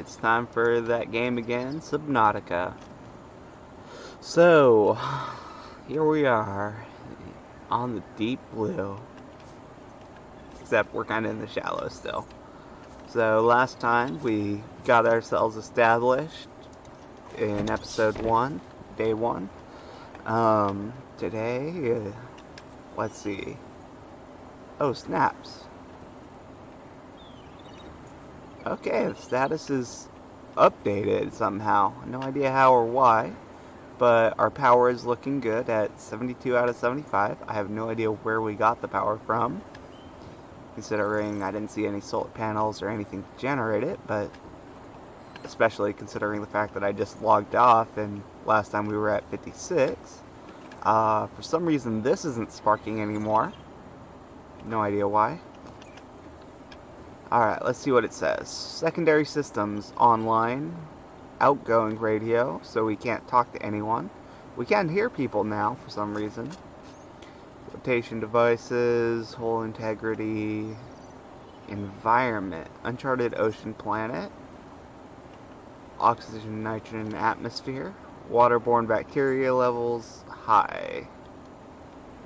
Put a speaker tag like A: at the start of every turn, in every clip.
A: it's time for that game again, Subnautica. So, here we are on the deep blue. Except we're kind of in the shallow still. So last time we got ourselves established in episode 1, day 1. Today, let's see. Oh, snaps. Okay, the status is updated somehow. No idea how or why, but our power is looking good at 72 out of 75. I have no idea where we got the power from, considering I didn't see any solar panels or anything to generate it, but especially considering the fact that I just logged off and last time we were at 56. For some reason this isn't sparking anymore. No idea why. Alright, let's see what it says. Secondary systems online. Outgoing radio, so we can't talk to anyone. We can hear people now for some reason. Rotation devices, hull integrity, environment, uncharted ocean planet, oxygen, nitrogen, atmosphere, waterborne bacteria levels, high.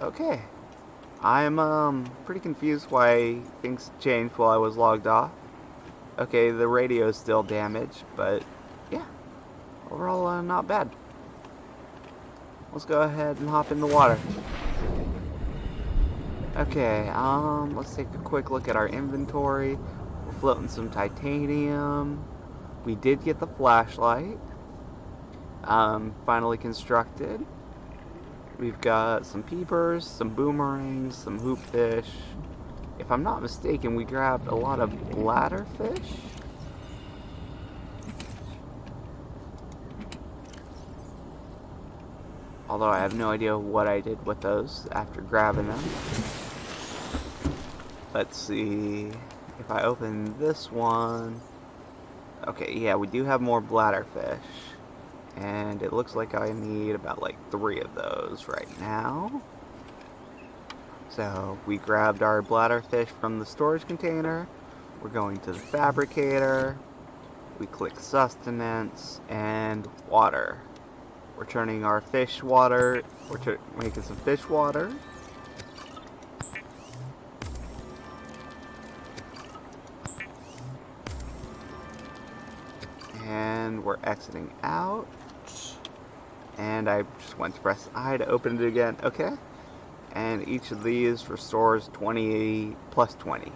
A: Okay. I'm pretty confused why things changed while I was logged off. Okay, the radio is still damaged, but yeah, overall not bad. Let's go ahead and hop in the water. Okay, let's take a quick look at our inventory. We're floating some titanium. We did get the flashlight. Finally constructed. We've got some peepers, some boomerangs, some hoopfish. If I'm not mistaken, we grabbed a lot of bladderfish. Although I have no idea what I did with those after grabbing them. Let's see if I open this one. Okay, yeah, we do have more bladderfish. And it looks like I need about like 3 of those right now. So we grabbed our bladderfish from the storage container. We're going to the fabricator. We click sustenance and water. We're turning our fish water. We're making some fish water. And we're exiting out. And I just went to press I to open it again. Okay. And each of these restores 20 plus 20.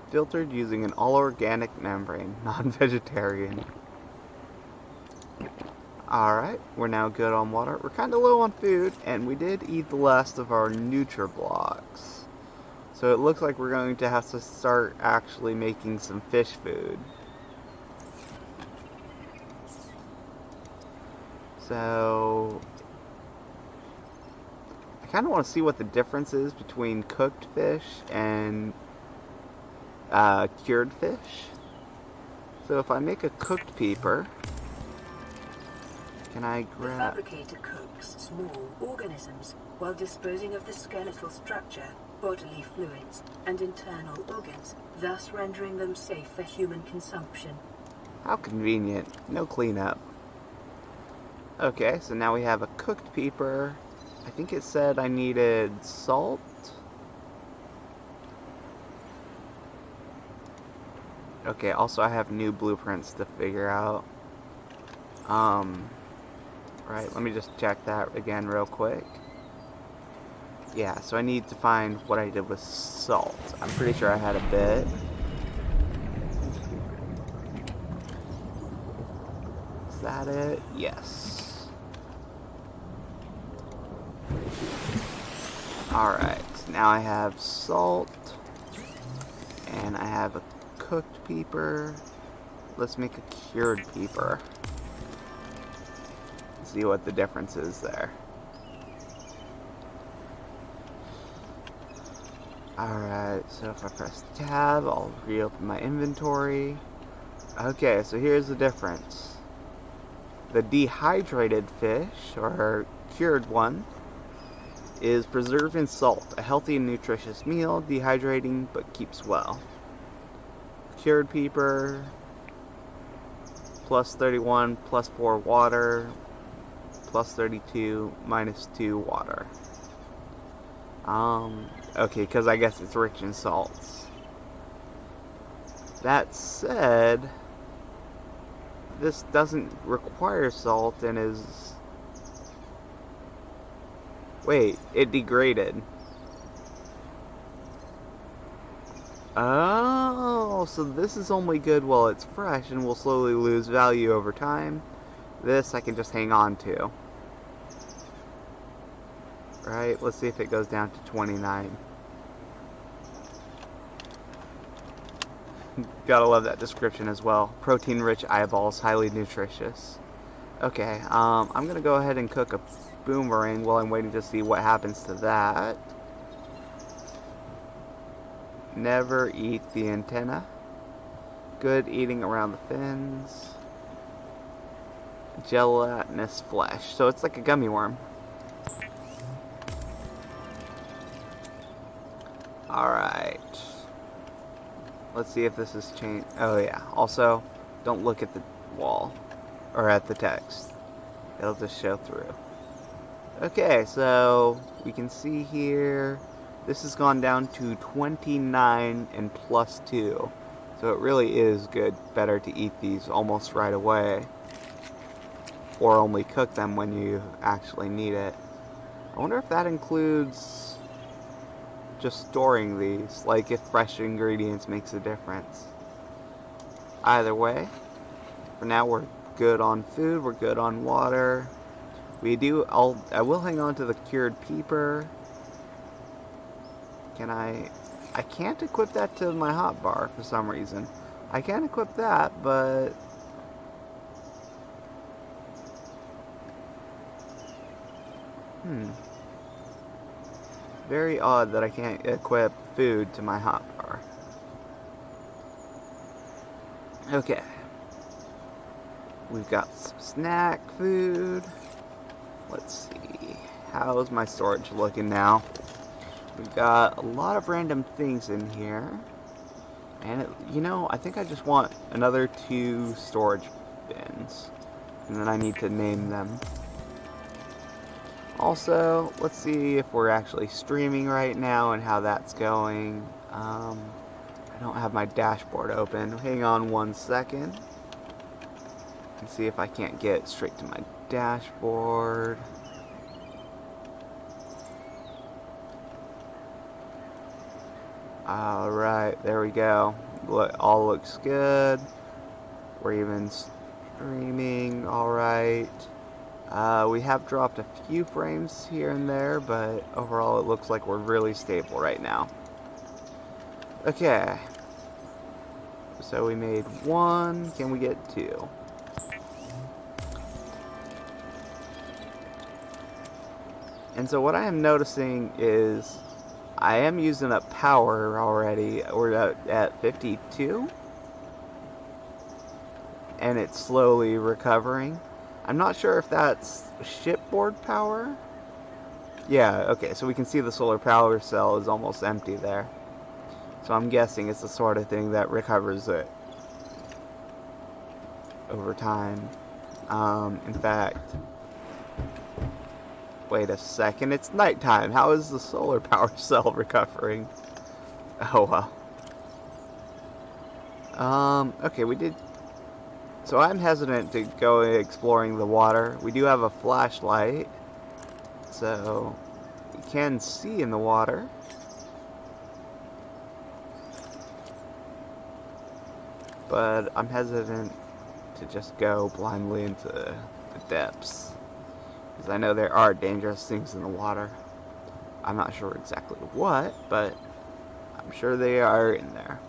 A: Filtered using an all-organic membrane, non-vegetarian. Alright, we're now good on water. We're kind of low on food, and we did eat the last of our Nutriblocks. So it looks like we're going to have to start actually making some fish food. So I kind of want to see what the difference is between cooked fish and cured fish. So if I make a cooked peeper, can I grab...
B: The fabricator cooks small organisms while disposing of the skeletal structure, bodily fluids, and internal organs, thus rendering them safe for human consumption.
A: How convenient. No cleanup. Okay, so now we have a cooked peeper. I think it said I needed salt. Okay, also I have new blueprints to figure out. Right, let me just check that again real quick. Yeah, so I need to find what I did with salt. I'm pretty sure I had a bit. Is that it? Yes. Alright, so now I have salt. And I have a cooked peeper. Let's make a cured peeper. See what the difference is there. Alright, so if I press tab, I'll reopen my inventory. Okay, so here's the difference. The dehydrated fish, or cured one, is preserved in salt, a healthy and nutritious meal, dehydrating but keeps well. cured peeper, plus 31, plus 4 water, plus 32, minus 2 water. Okay, because I guess it's rich in salts. That said, this doesn't require salt and is... Wait, it degraded. Oh, so this is only good while it's fresh and will slowly lose value over time. This I can just hang on to. Right, let's see if it goes down to 29. Gotta love that description as well. Protein-rich eyeballs, highly nutritious. Okay, I'm gonna go ahead and cook a boomerang while I'm waiting to see what happens to that. Never eat the antenna. Good eating around the fins. Gelatinous flesh. So it's like a gummy worm. Alright. Let's see if this has changed. Oh yeah. Also, don't look at the wall. Or at the text. It'll just show through. Okay, so we can see here this has gone down to 29 and plus 2. So it really is better to eat these almost right away. Or only cook them when you actually need it. I wonder if that includes just storing these, like if fresh ingredients makes a difference. Either way, for now we're good on food, we're good on water. I will hang on to the cured peeper. I can't equip that to my hotbar for some reason. I can equip that, but very odd that I can't equip food to my hotbar. Okay. We've got some snack food. Let's see. How's my storage looking now? We've got a lot of random things in here. And, I think I just want another 2 storage bins. And then I need to name them. Also, let's see if we're actually streaming right now and how that's going. I don't have my dashboard open. Hang on one second. And see if I can't get straight to my dashboard. Alright, there we go. All looks good. We're even streaming, alright. We have dropped a few frames here and there, but overall it looks like we're really stable right now. Okay. So we made 1. Can we get 2? And so what I am noticing is I am using up power already. We're at 52. And it's slowly recovering. I'm not sure if that's shipboard power. Yeah, okay, so we can see the solar power cell is almost empty there. So I'm guessing it's the sort of thing that recovers it over time. In fact, wait a second, it's nighttime. How is the solar power cell recovering? Oh well. Okay, we did. So I'm hesitant to go exploring the water. We do have a flashlight, so we can see in the water. But I'm hesitant to just go blindly into the depths, because I know there are dangerous things in the water. I'm not sure exactly what, but I'm sure they are in there.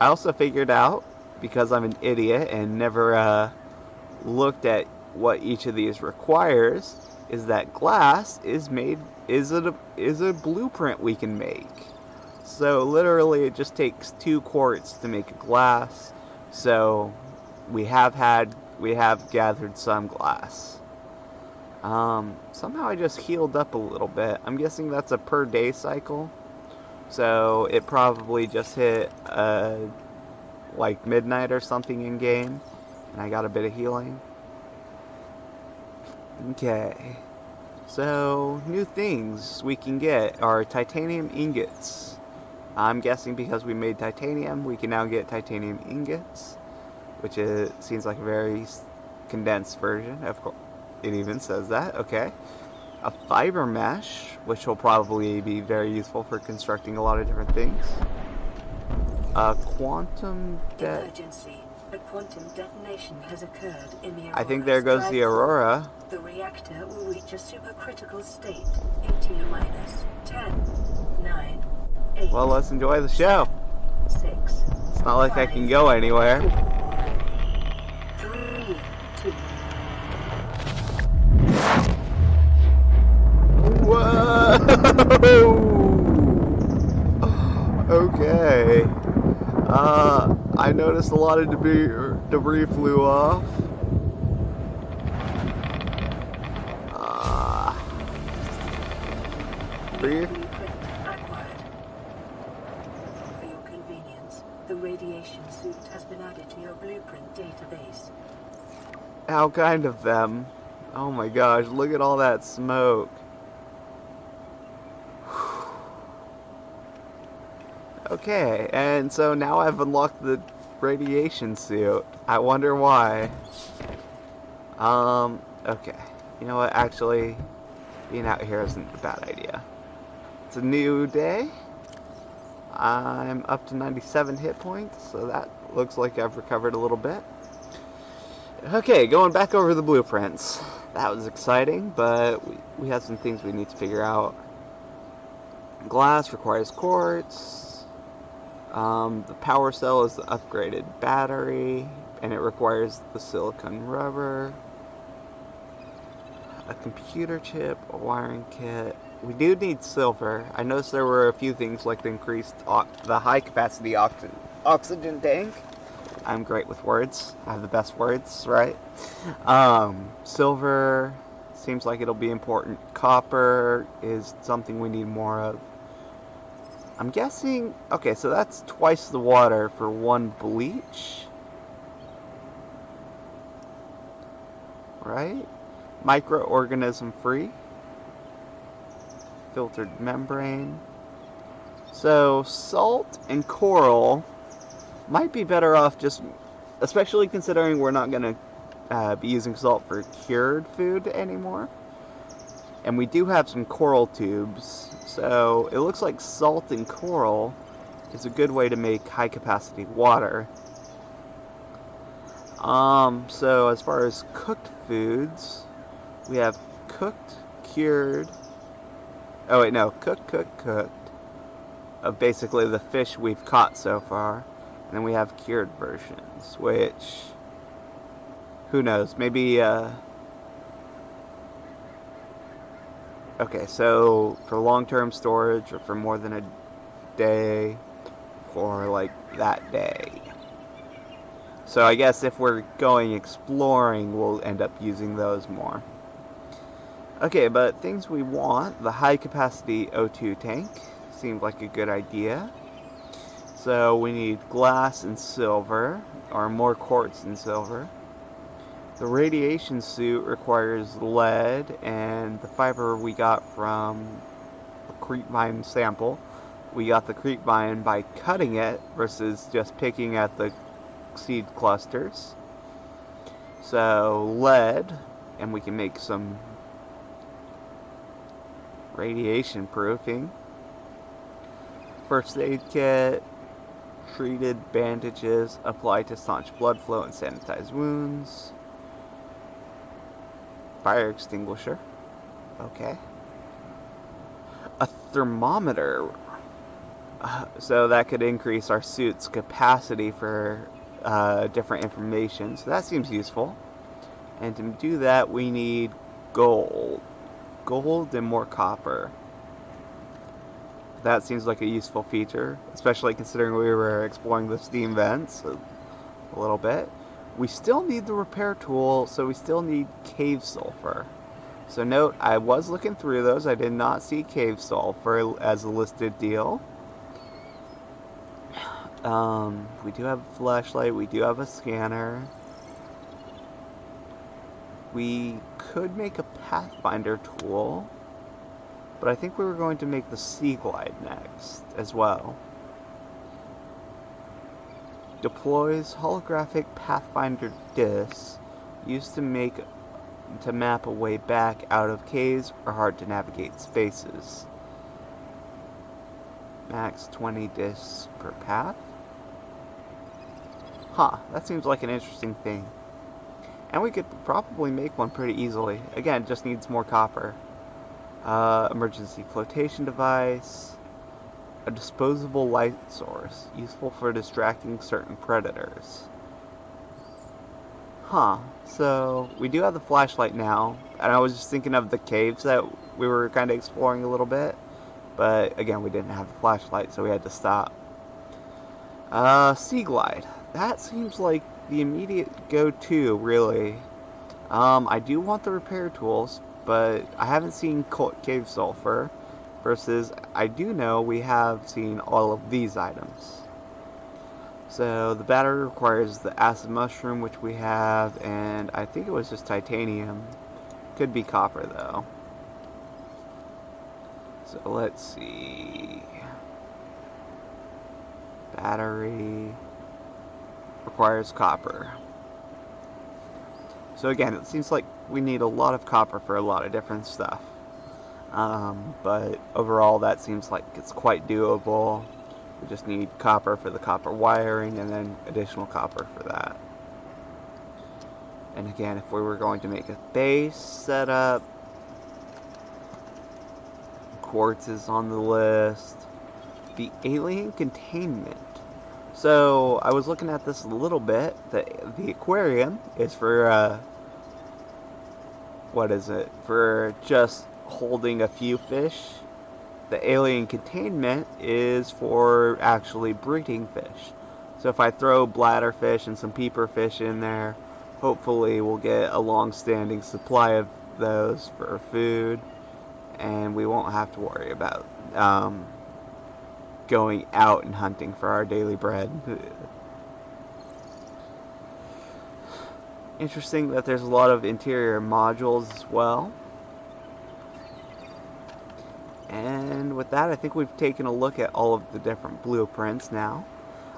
A: I also figured out, because I'm an idiot and never looked at what each of these requires, is that glass is a blueprint we can make. So literally it just takes 2 quartz to make a glass. So we have gathered some glass. Somehow I just healed up a little bit. I'm guessing that's a per day cycle. So it probably just hit like midnight or something in game, and I got a bit of healing. Okay. So, new things we can get are titanium ingots. I'm guessing because we made titanium, we can now get titanium ingots, which seems like a very condensed version. Of course, it even says that. Okay. A fiber mesh, which will probably be very useful for constructing a lot of different things. A quantum
B: Emergency. A quantum detonation has occurred in the Aurora's
A: I think there goes the Aurora.
B: The reactor will reach a supercritical state in T-minus 10, 9, 8.
A: Well, let's enjoy the show.
B: 6.
A: It's not like I can go anywhere.
B: 3, 2.
A: Whoa! Okay. I noticed a lot of debris flew off.
B: Blueprint acquired. For your convenience, the radiation suit has been added to your blueprint database.
A: How kind of them. Oh my gosh, look at all that smoke. Okay, and so now I've unlocked the radiation suit. I wonder why. Okay. You know what, actually, being out here isn't a bad idea. It's a new day. I'm up to 97 hit points, so that looks like I've recovered a little bit. Okay, going back over the blueprints. That was exciting, but we have some things we need to figure out. Glass requires quartz. The power cell is the upgraded battery, and it requires the silicon rubber. A computer chip, a wiring kit. We do need silver. I noticed there were a few things like the increased, the high capacity oxygen tank. I'm great with words. I have the best words, right? Silver seems like it'll be important. Copper is something we need more of. I'm guessing, okay, so that's twice the water for one bleach. Right? Microorganism free. Filtered membrane. So, salt and coral might be better off just, especially considering we're not going to be using salt for cured food anymore. And we do have some coral tubes, so it looks like salt and coral is a good way to make high capacity water. So as far as cooked foods, we have cooked, cured, cooked of basically the fish we've caught so far. And then we have cured versions, which, who knows, maybe, okay, so for long-term storage or for more than a day, for like that day. So I guess if we're going exploring, we'll end up using those more. Okay, but things we want, the high-capacity O2 tank seemed like a good idea. So we need glass and silver, or more quartz and silver. The radiation suit requires lead, and the fiber we got from a creepvine sample. We got the creepvine by cutting it versus just picking at the seed clusters. So lead, and we can make some radiation proofing. First aid kit, treated bandages, apply to staunch blood flow and sanitize wounds. Fire extinguisher. Okay. A thermometer. So that could increase our suit's capacity for different information. So that seems useful. And to do that, we need gold. Gold and more copper. That seems like a useful feature, especially considering we were exploring the steam vents a little bit. We still need the repair tool, so we still need cave sulfur. So note, I was looking through those. I did not see cave sulfur as a listed deal. We do have a flashlight, we do have a scanner. We could make a pathfinder tool, but I think we were going to make the seaglide next as well. Deploys holographic pathfinder discs used to map a way back out of caves or hard to navigate spaces. Max 20 discs per path. Huh, that seems like an interesting thing. And we could probably make one pretty easily. Again, just needs more copper. Emergency flotation device. A disposable light source, useful for distracting certain predators. Huh, so we do have the flashlight now, and I was just thinking of the caves that we were kind of exploring a little bit, but again, we didn't have the flashlight, so we had to stop. Seaglide. That seems like the immediate go-to, really. I do want the repair tools, but I haven't seen cave sulfur, versus I do know we have seen all of these items. So the battery requires the acid mushroom, which we have, and I think it was just titanium. Could be copper, though. So let's see. Battery requires copper. So again, it seems like we need a lot of copper for a lot of different stuff. But overall, that seems like it's quite doable. We just need copper for the copper wiring, and then additional copper for that. And again, if we were going to make a base setup, quartz is on the list. The alien containment. So I was looking at this a little bit. The aquarium is for what is it? For just holding a few fish. The alien containment is for actually breeding fish. So if I throw bladderfish and some peeper fish in there, hopefully we'll get a long-standing supply of those for food, and we won't have to worry about going out and hunting for our daily bread. Interesting that there's a lot of interior modules as well. And with that, I think we've taken a look at all of the different blueprints now.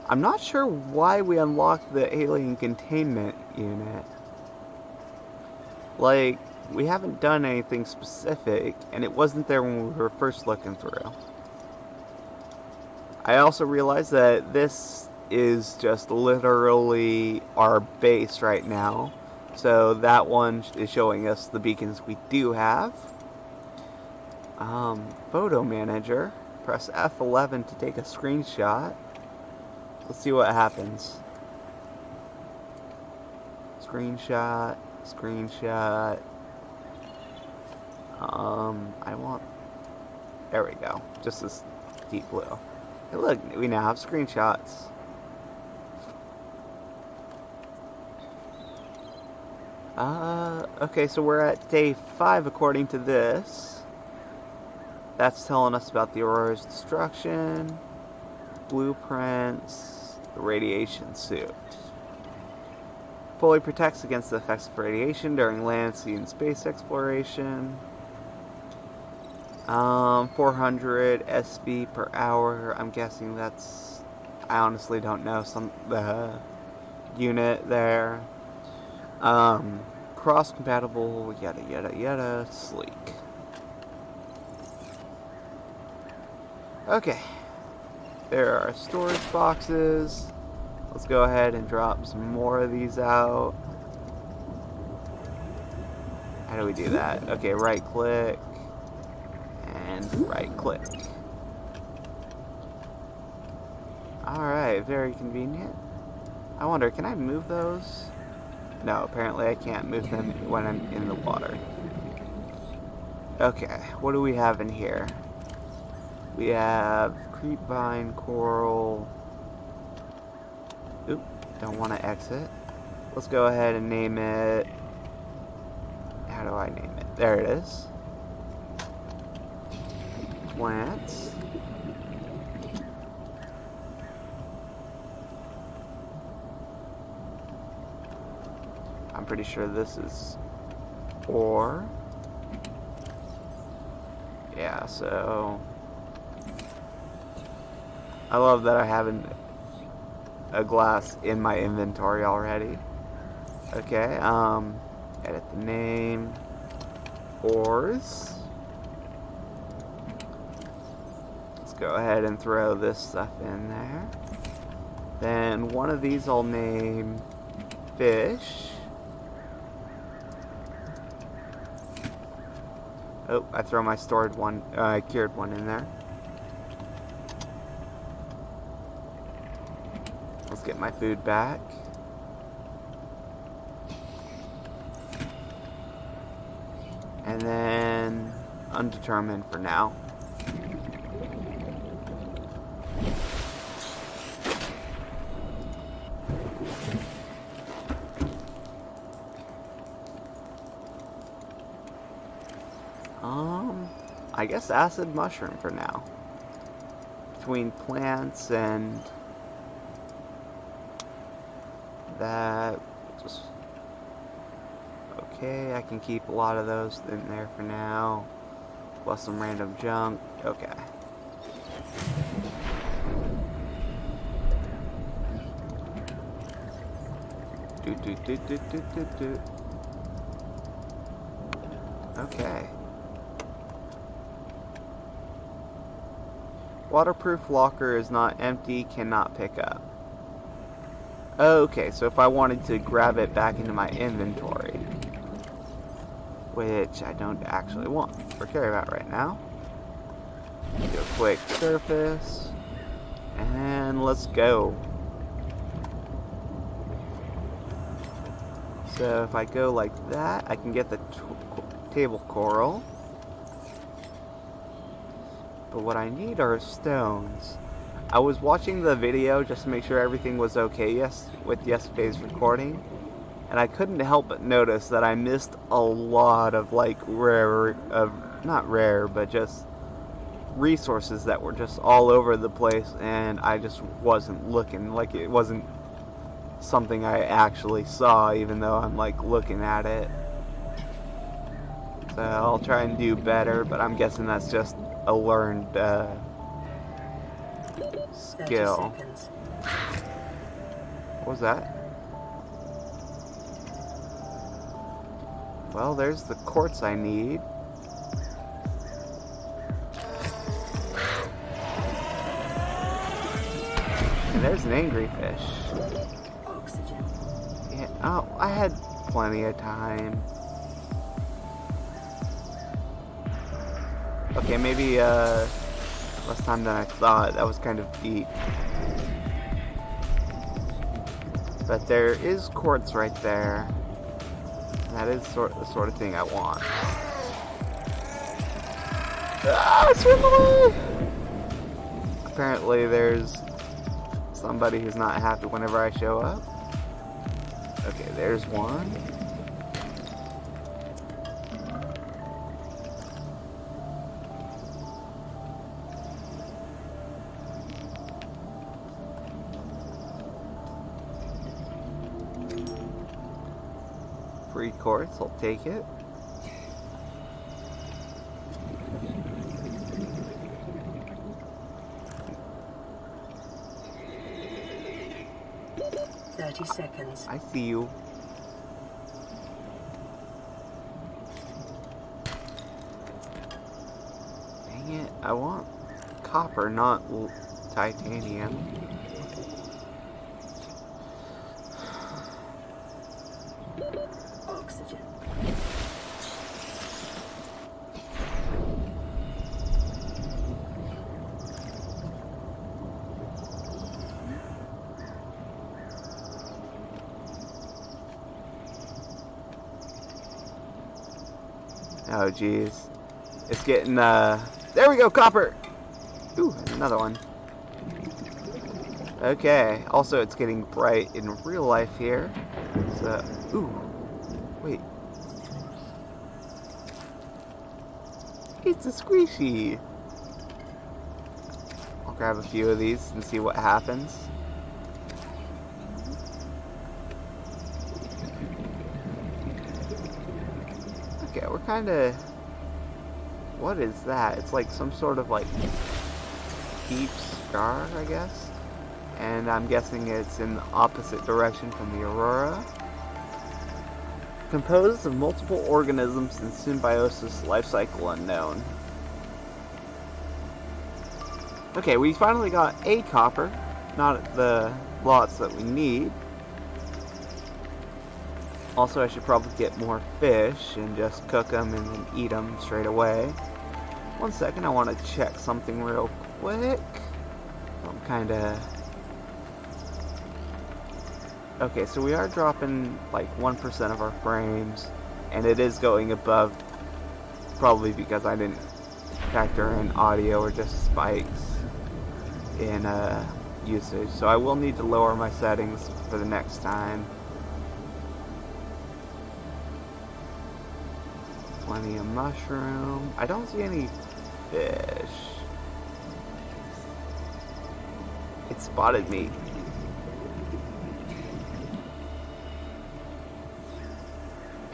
A: I'm not sure why we unlocked the alien containment unit. Like, we haven't done anything specific, and it wasn't there when we were first looking through. I also realized that this is just literally our base right now. So that one is showing us the beacons we do have. Photo manager. Press F11 to take a screenshot. Let's see what happens. Screenshot. Screenshot. I want... There we go. Just this deep blue. Hey, look, we now have screenshots. Okay, so we're at day 5 according to this. That's telling us about the Aurora's destruction, blueprints, the radiation suit. Fully protects against the effects of radiation during land, sea, and space exploration. 400 SB per hour. I'm guessing that's... I honestly don't know the unit there. Cross-compatible, yada yada yada, sleek. Okay. There are storage boxes. Let's go ahead and drop some more of these out. How do we do that? Okay, right click. And right click. Alright, very convenient. I wonder, can I move those? No, apparently I can't move them when I'm in the water. Okay, what do we have in here? We have creepvine, coral. Oop, don't want to exit. Let's go ahead and name it. How do I name it? There it is. Plants. I'm pretty sure this is ore. Yeah, so I love that I have a glass in my inventory already. Okay, edit the name. Ores. Let's go ahead and throw this stuff in there. Then one of these I'll name fish. Oh, I throw my stored one, cured one in there. Let's get my food back. And then undetermined for now. I guess acid mushroom for now. Between plants and that, just okay. I can keep a lot of those in there for now, plus some random junk. Okay. Okay. Waterproof locker is not empty, cannot pick up. Okay, so if I wanted to grab it back into my inventory, which I don't actually want or care about right now, do a quick surface, and let's go. So if I go like that, I can get the table coral. But what I need are stones. I was watching the video just to make sure everything was okay with yesterday's recording, and I couldn't help but notice that I missed a lot of not rare, but just resources that were just all over the place, and I just wasn't looking. Like, it wasn't something I actually saw, even though I'm like looking at it. So I'll try and do better, but I'm guessing that's just a learned skill. What was that? Well, there's the quartz I need. And there's an angry fish.
B: Oxygen.
A: Yeah, oh, I had plenty of time. Okay, maybe less time than I thought. That was kind of deep. But there is quartz right there. That is the sort of thing I want. Ah, swim away! Apparently there's somebody who's not happy whenever I show up. Okay, there's one. Free quartz, I'll take it.
B: Seconds.
A: I see you. Dang it, I want copper, not titanium.
B: Oxygen.
A: Oh geez. It's getting there we go, copper! Ooh, and another one. Okay, also it's getting bright in real life here. So ooh. Wait. It's a squishy. I'll grab a few of these and see what happens. Okay, we're kind of... What is that? It's like some sort of like deep scar, I guess. And I'm guessing it's in the opposite direction from the aurora. Composed of multiple organisms in symbiosis, life cycle unknown. Okay, we finally got a copper. Not the lots that we need. Also, I should probably get more fish and just cook them and then eat them straight away. 1 second, I want to check something real quick. I'm kind of... Okay, so we are dropping like 1% of our frames, and it is going above, probably because I didn't factor in audio or just spikes in usage. So I will need to lower my settings for the next time. Plenty of mushroom. I don't see any fish. It spotted me.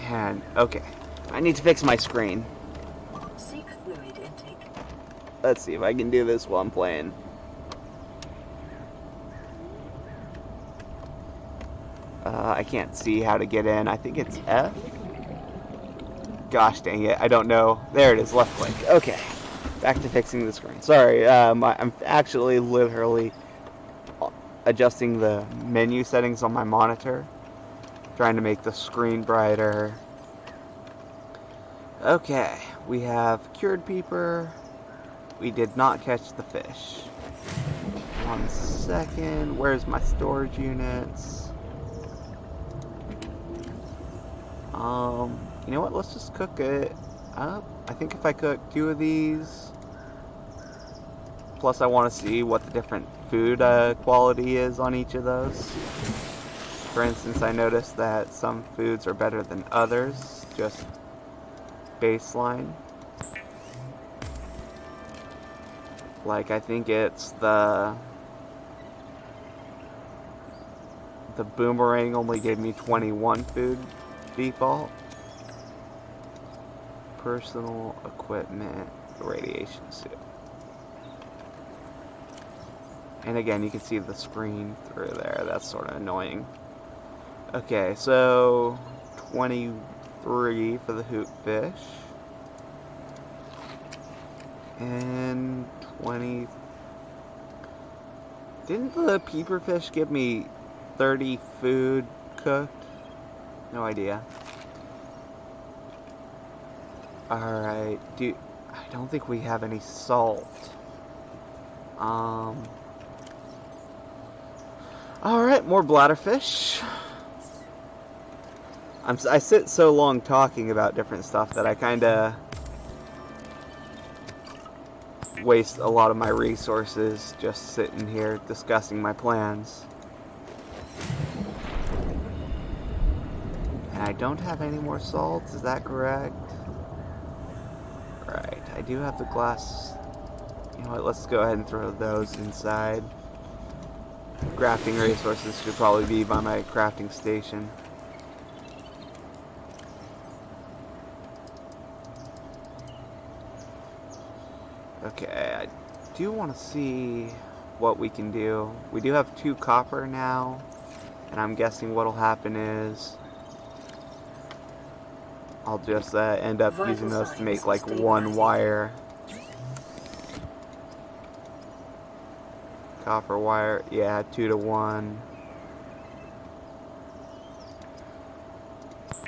A: And okay, I need to fix my screen.
B: Seek fluid intake.
A: Let's see if I can do this while I'm playing. I can't see how to get in. I think it's F. Gosh dang it, I don't know. There it is, left click. Okay, back to fixing the screen. Sorry, I'm actually literally adjusting the menu settings on my monitor, trying to make the screen brighter. Okay, we have cured peeper. We did not catch the fish. 1 second, where's my storage units? You know what, let's just cook it up. I think if I cook 2 of these, plus I want to see what the different food quality is on each of those. For instance, I noticed that some foods are better than others, just baseline. Like, I think it's the boomerang only gave me 21 food default. Personal equipment, radiation suit. And again, you can see the screen through there. That's sort of annoying. Okay, so 23 for the hoop fish. And 20... Didn't the peeper fish give me 30 food cooked? No idea. Alright, I don't think we have any salt. Alright, more bladderfish. I sit so long talking about different stuff that I kinda waste a lot of my resources just sitting here discussing my plans. And I don't have any more salt, is that correct? Right, I do have the glass. You know what, let's go ahead and throw those inside. Crafting resources should probably be by my crafting station. Okay, I do want to see what we can do. We do have 2 copper now, and I'm guessing what'll happen is I'll just end up using those to make like 1 wire. Copper wire, yeah, 2 to 1.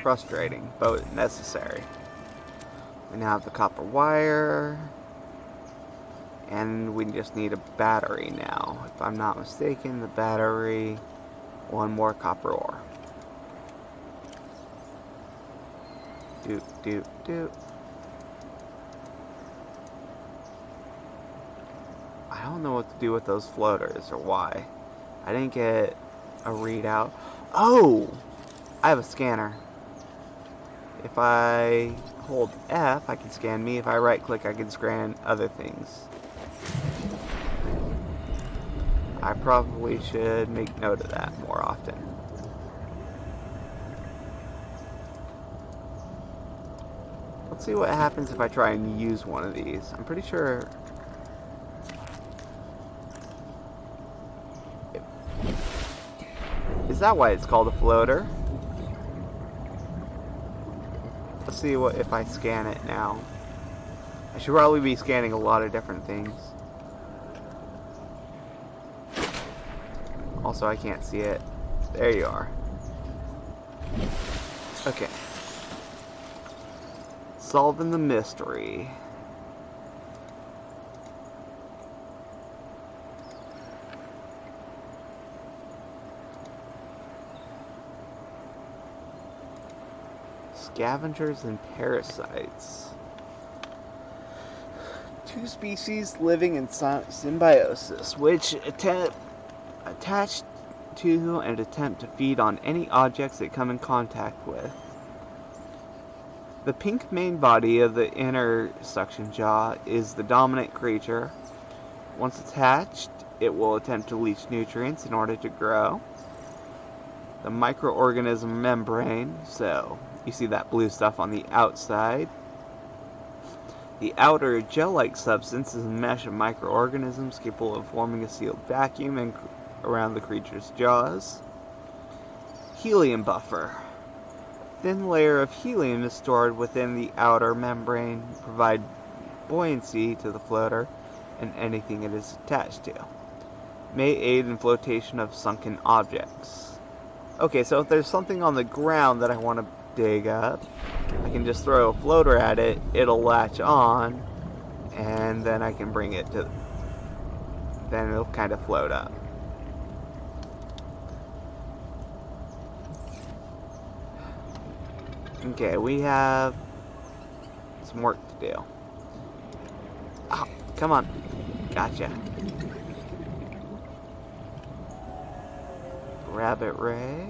A: Frustrating, but necessary. We now have the copper wire. And we just need a battery now. If I'm not mistaken, the battery, 1 more copper ore. Doop, doop, doop. I don't know what to do with those floaters or why. I didn't get a readout. Oh! I have a scanner. If I hold F, I can scan me. If I right click, I can scan other things. I probably should make note of that more often. Let's see what happens if I try and use one of these. I'm pretty sure... Is that why it's called a floater? Let's see what if I scan it now. I should probably be scanning a lot of different things. Also, I can't see it. There you are. Okay. Solving the mystery. Scavengers and parasites. Two species living in symbiosis, which attach to and attempt to feed on any objects they come in contact with. The pink main body of the inner suction jaw is the dominant creature. Once it's hatched, it will attempt to leach nutrients in order to grow. The microorganism membrane, so you see that blue stuff on the outside. The outer gel-like substance is a mesh of microorganisms capable of forming a sealed vacuum around the creature's jaws. Helium buffer. Thin layer of helium is stored within the outer membrane to provide buoyancy to the floater and anything it is attached to. May aid in flotation of sunken objects. Okay, so if there's something on the ground that I want to dig up, I can just throw a floater at it, it'll latch on, and then I can bring it to... then it'll kind of float up. Okay, we have some work to do. Oh, come on. Gotcha. Rabbit ray.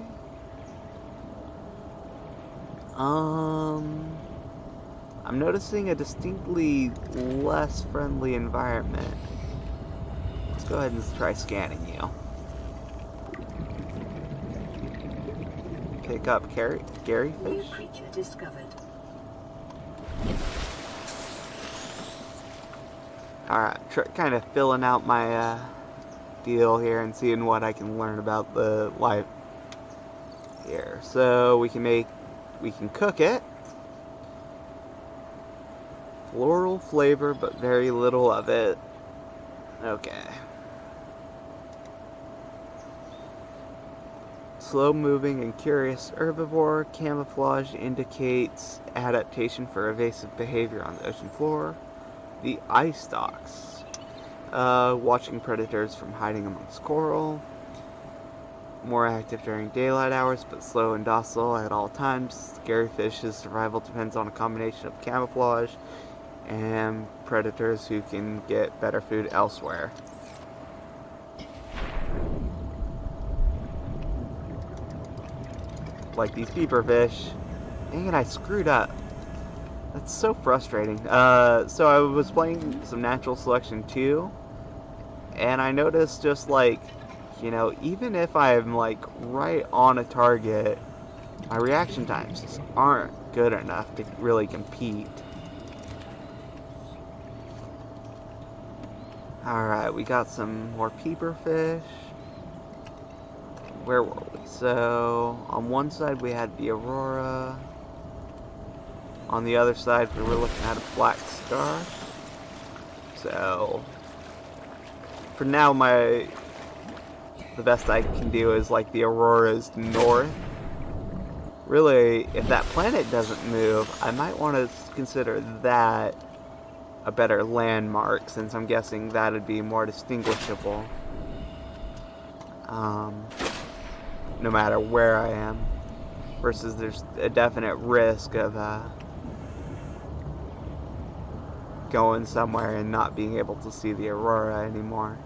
A: I'm noticing a distinctly less friendly environment. Let's go ahead and try scanning you. Pick up Gary fish.
B: New creature discovered.
A: Alright, kind of filling out my deal here and seeing what I can learn about the life here. So we can cook it. Floral flavor, but very little of it. Okay. Slow-moving and curious herbivore. Camouflage indicates adaptation for evasive behavior on the ocean floor. The eye stalks. Watching predators from hiding amongst coral. More active during daylight hours, but slow and docile at all times. Scary fish's survival depends on a combination of camouflage and predators who can get better food elsewhere. Like these beaver fish. Dang it, I screwed up. That's so frustrating. So I was playing some Natural Selection 2, and I noticed just like, you know, even if I'm like right on a target, my reaction times just aren't good enough to really compete. Alright, we got some more peeper fish. Where were we? So, on one side we had the Aurora. On the other side we were looking at a black star. So, for now the best I can do is like the Aurora's north. Really, if that planet doesn't move, I might want to consider that a better landmark, since I'm guessing that'd be more distinguishable. No matter where I am. Versus there's a definite risk of going somewhere and not being able to see the Aurora anymore.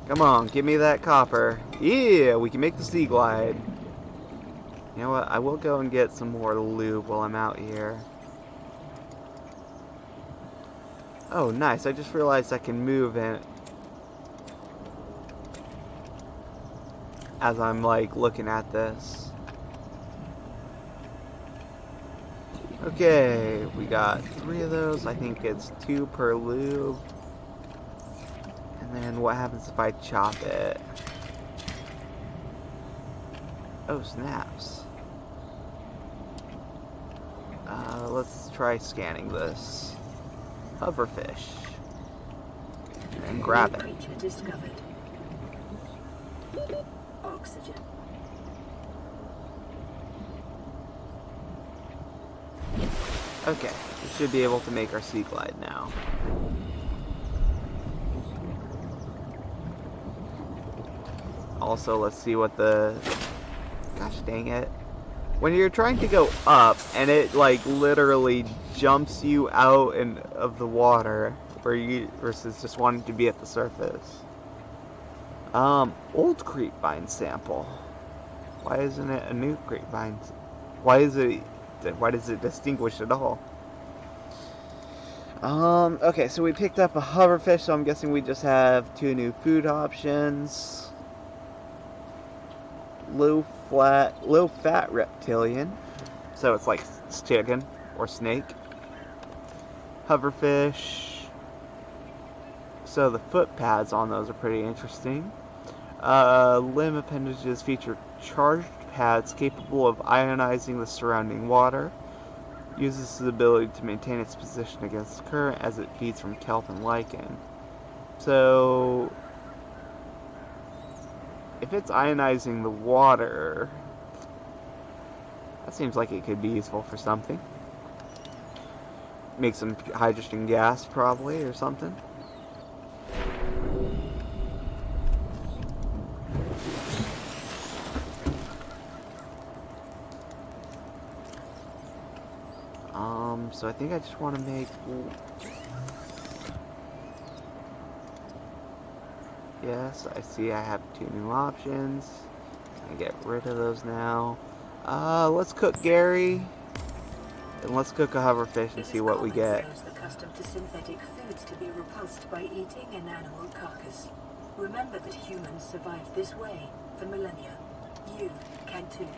A: Come on, give me that copper. Yeah, we can make the seaglide. You know what, I will go and get some more lube while I'm out here. Oh, nice, I just realized I can move it as I'm, like, looking at this. Okay, we got 3 of those. I think it's 2 per lube. And then what happens if I chop it? Oh, snaps. Let's try scanning this. Hoverfish. And grab it.
B: Creature discovered. Oxygen.
A: Okay, we should be able to make our seaglide now. Also, let's see what the... Gosh dang it. When you're trying to go up, and it, like, literally jumps you out of the water, versus just wanting to be at the surface. Old creepvine sample. Why isn't it a new creepvine? Why does it distinguish at all? Okay, so we picked up a hoverfish, so I'm guessing we just have 2 new food options. Low fat reptilian, so it's like chicken or snake. Hoverfish, so the foot pads on those are pretty interesting. Limb appendages feature charged pads capable of ionizing the surrounding water. Uses its ability to maintain its position against the current as it feeds from kelp and lichen. So if it's ionizing the water, that seems like it could be useful for something. Make some hydrogen gas, probably, or something. So I think I just want to make... Yes, I see I have 2 new options. I get rid of those now. Let's cook Gary. And let's cook a hoverfish and see what we get.
B: It is accustomed to synthetic foods to be repulsed by eating an animal carcass. Remember that humans survived this way for millennia. You can too.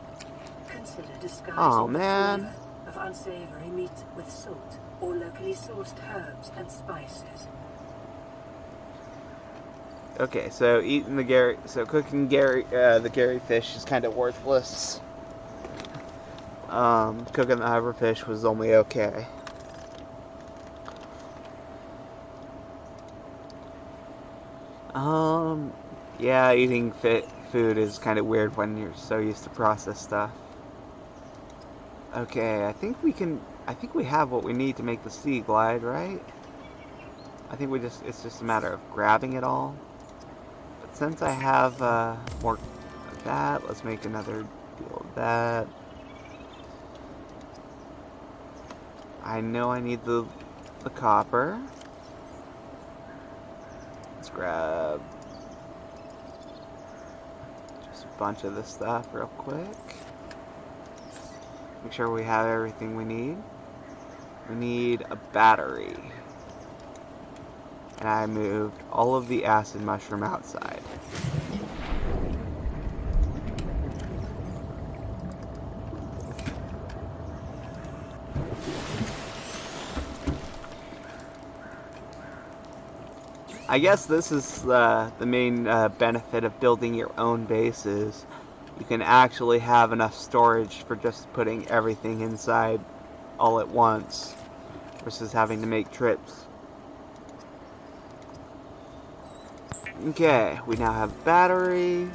B: Consider disguising the flavor of unsavory meat with salt or locally sourced herbs and spices.
A: Okay, so cooking the Gary fish is kind of worthless. Cooking the hoverfish was only okay. Yeah, eating food is kind of weird when you're so used to processed stuff. Okay, I think we have what we need to make the seaglide, right? I think it's just a matter of grabbing it all. But since I have more of that, let's make another deal of that. I know I need the copper. Let's grab just a bunch of this stuff real quick. Make sure we have everything we need. We need a battery. And I moved all of the acid mushroom outside. I guess this is the main benefit of building your own bases. You can actually have enough storage for just putting everything inside all at once, versus having to make trips. Okay, we now have battery,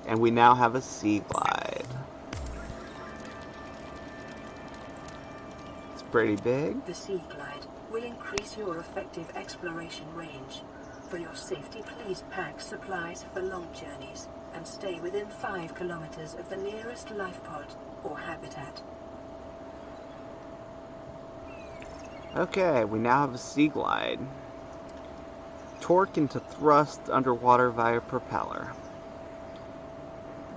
A: and we now have a seaglide. It's pretty big.
B: The seaglide will increase your effective exploration range. For your safety, please pack supplies for long journeys and stay within 5 kilometers of the nearest life pod or habitat.
A: Okay, we now have a seaglide. Torque into thrust underwater via propeller.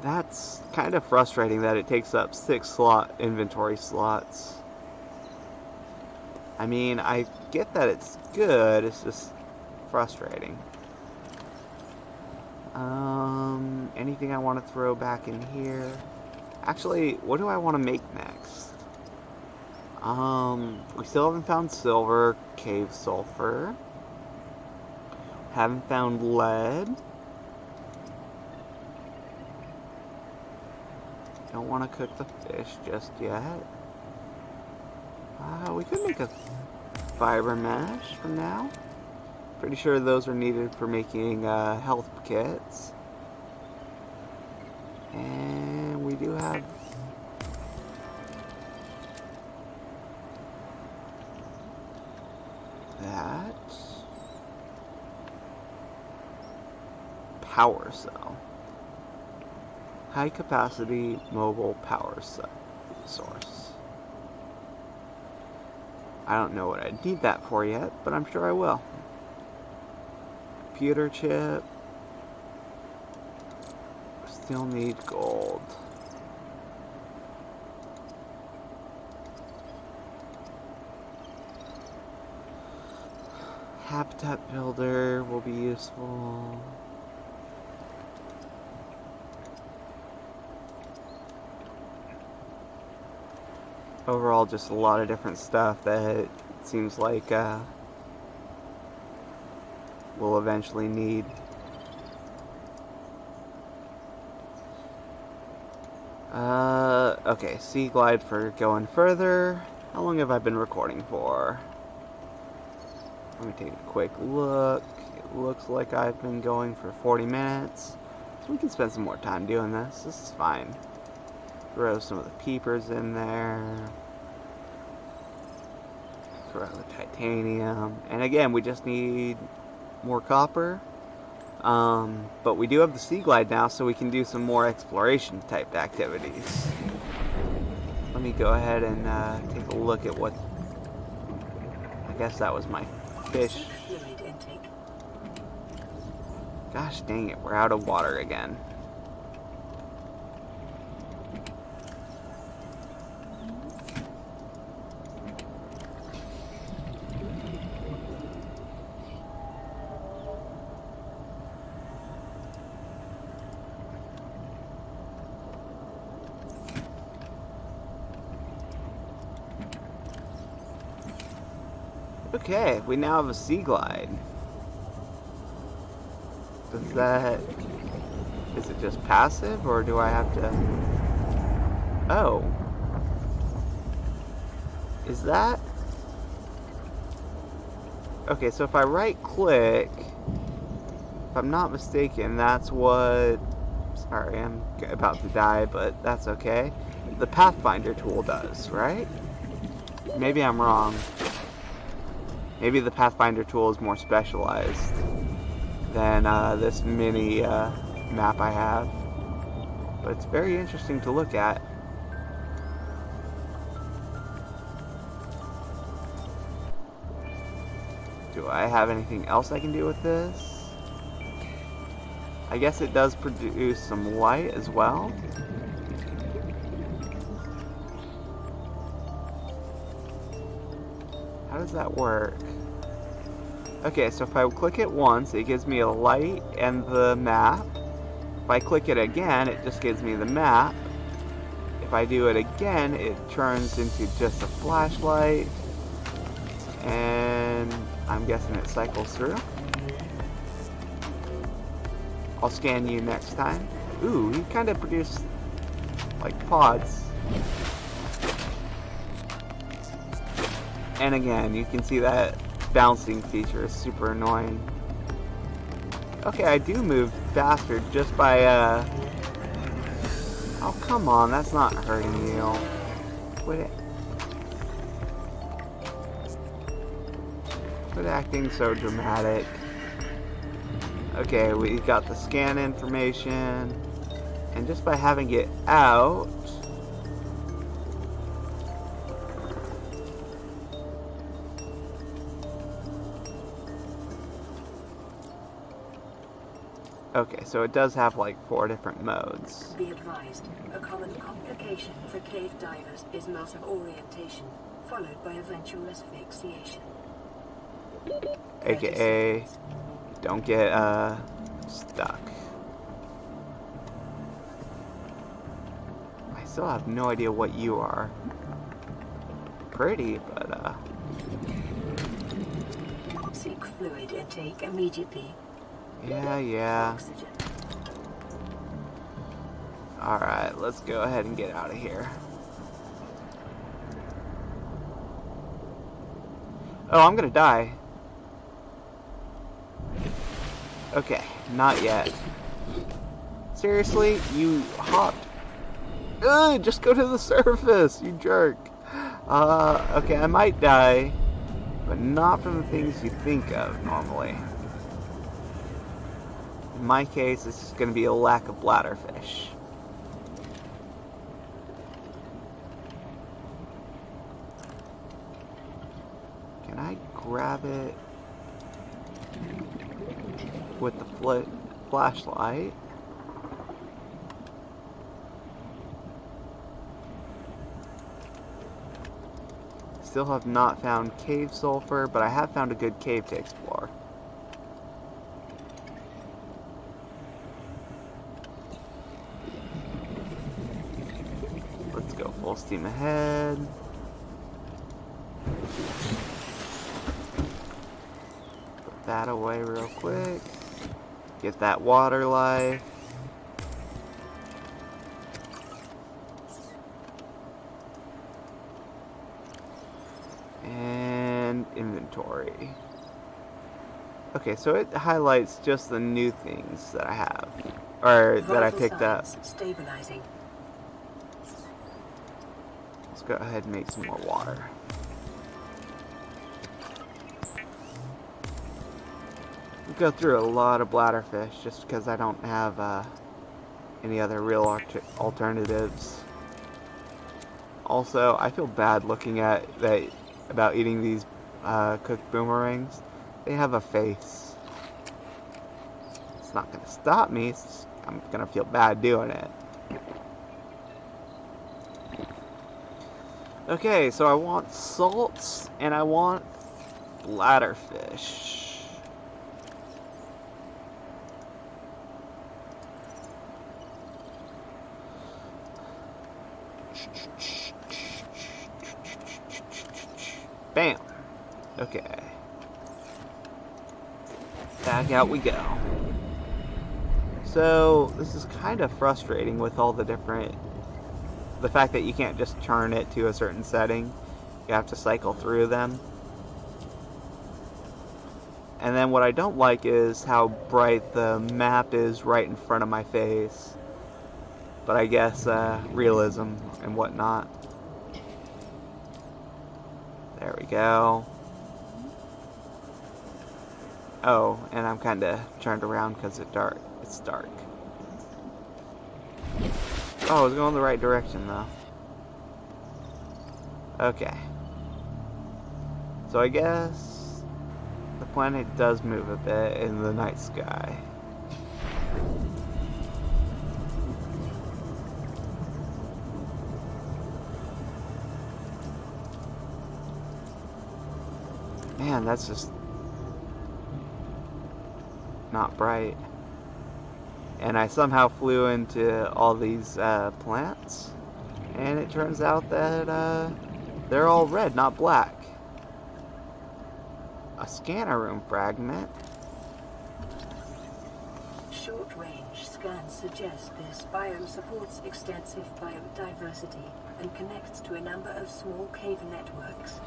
A: That's kind of frustrating that it takes up 6 inventory slots. I mean, I get that it's good, it's just frustrating. Anything I want to throw back in here? Actually, what do I want to make next? We still haven't found silver, cave sulfur. Haven't found lead. Don't want to cook the fish just yet. We could make a fiber mesh for now. Pretty sure those are needed for making health kits. And we do have that. Power cell. High capacity mobile power cell source. I don't know what I need that for yet, but I'm sure I will. Computer chip. Still need gold. Habitat builder will be useful. Overall, just a lot of different stuff that seems like we'll eventually need. Okay, seaglide for going further. How long have I been recording for? Let me take a quick look. It looks like I've been going for 40 minutes. So we can spend some more time doing this. This is fine. Throw some of the peepers in there. Throw the titanium. And again, we just need more copper. But we do have the seaglide now, so we can do some more exploration type activities. Let me go ahead and take a look at what... I guess that was my fish. Gosh dang it, we're out of water again. Okay, we now have a seaglide. Does that... Is it just passive, or do I have to... Oh. Is that... Okay, so if I right-click, if I'm not mistaken, that's what... Sorry, I'm about to die, but that's okay. The Pathfinder tool does, right? Maybe I'm wrong. Maybe the Pathfinder tool is more specialized than this mini map I have. But it's very interesting to look at. Do I have anything else I can do with this? I guess it does produce some light as well. How does that work? Okay, so if I click it once, it gives me a light and the map. If I click it again, it just gives me the map. If I do it again, it turns into just a flashlight. And I'm guessing it cycles through. I'll scan you next time. Ooh, you kind of produce like pods. And again, you can see that bouncing feature is super annoying. Okay, I do move faster just by, Oh, come on, that's not hurting you. Quit acting so dramatic. Okay, we got the scan information. And just by having it out... Okay, so it does have like 4 different modes.
B: Be advised, a common complication for cave divers is loss of orientation, followed by eventual asphyxiation.
A: AKA, don't get stuck. I still have no idea what you are. pretty, but
B: Seek fluid intake immediately.
A: yeah.
B: Oxygen.
A: Alright, let's go ahead and get out of here. Oh, I'm gonna die. Okay, not yet. Seriously? You hopped? Ugh, just go to the surface, you jerk. Okay, I might die, but not from the things you think of normally. In my case, it's just gonna be a lack of bladderfish. Can I grab it with the flashlight? Still have not found cave sulfur, but I have found a good cave to explore. Let's go full steam ahead. Put that away real quick. Get that water life. And inventory. Okay, so it highlights just the new things that I have, or that I picked up.
B: Stabilizing.
A: Let's go ahead and make some more water. We go through a lot of bladderfish just because I don't have any other real alternatives. Also, I feel bad looking at that about eating these cooked boomerangs. They have a face. It's not gonna stop me. I'm gonna feel bad doing it. Okay, so I want salts and I want bladderfish. Bam. Okay. Back out we go. So, this is kind of frustrating with all the fact that you can't just turn it to a certain setting. You have to cycle through them. And then what I don't like is how bright the map is right in front of my face. But I guess realism and whatnot. There we go. Oh, and I'm kind of turned around because it's dark. Oh, I was going the right direction though. Okay. So I guess the planet does move a bit in the night sky. Man, that's just not bright. And I somehow flew into all these plants, and it turns out that they're all red, not black. A scanner room fragment.
B: Short-range scans suggest this biome supports extensive biodiversity and connects to a number of small cave networks.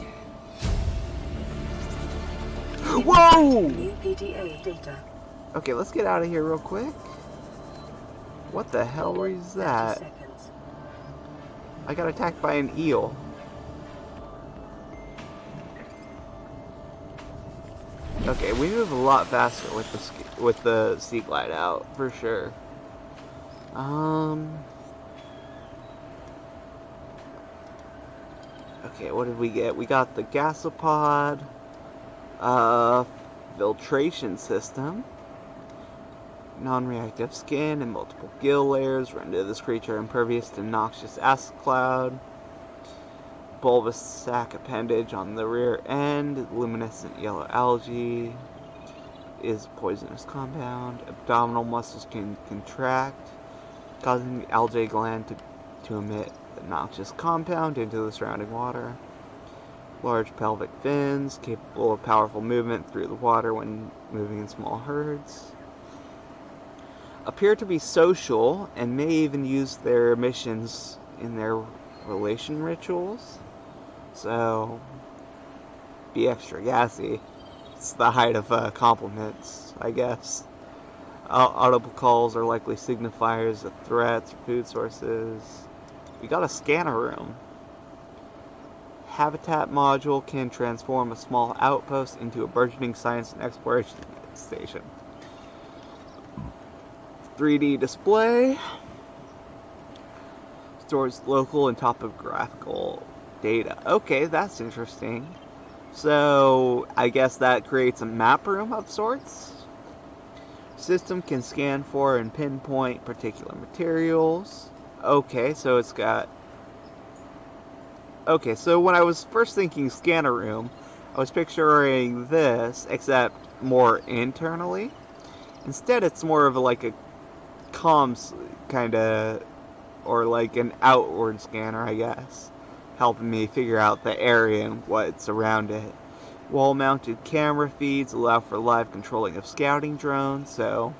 A: Whoa!
B: New PDA data.
A: Okay, let's get out of here real quick. What the hell was that? I got attacked by an eel. Okay, we move a lot faster with the seaglide out for sure. Okay, what did we get? We got the gasopod, filtration system, non-reactive skin, and multiple gill layers render this creature impervious to noxious acid cloud. Bulbous sac appendage on the rear end, luminescent yellow algae is a poisonous compound. Abdominal muscles can contract, causing the algae gland to emit the noxious compound into the surrounding water. Large pelvic fins, capable of powerful movement through the water when moving in small herds. Appear to be social and may even use their emissions in their relation rituals. So, be extra gassy. It's the height of compliments, I guess. Audible calls are likely signifiers of threats or food sources. We got a scanner room. Habitat module can transform a small outpost into a burgeoning science and exploration station. 3D display. Stores local and topographical data. Okay, that's interesting. So, I guess that creates a map room of sorts. System can scan for and pinpoint particular materials. Okay, so it's got... Okay, so when I was first thinking scanner room, I was picturing this, except more internally. Instead, it's more of like a comms kind of, or like an outward scanner, I guess, helping me figure out the area and what's around it. Wall-mounted camera feeds allow for live controlling of scouting drones, so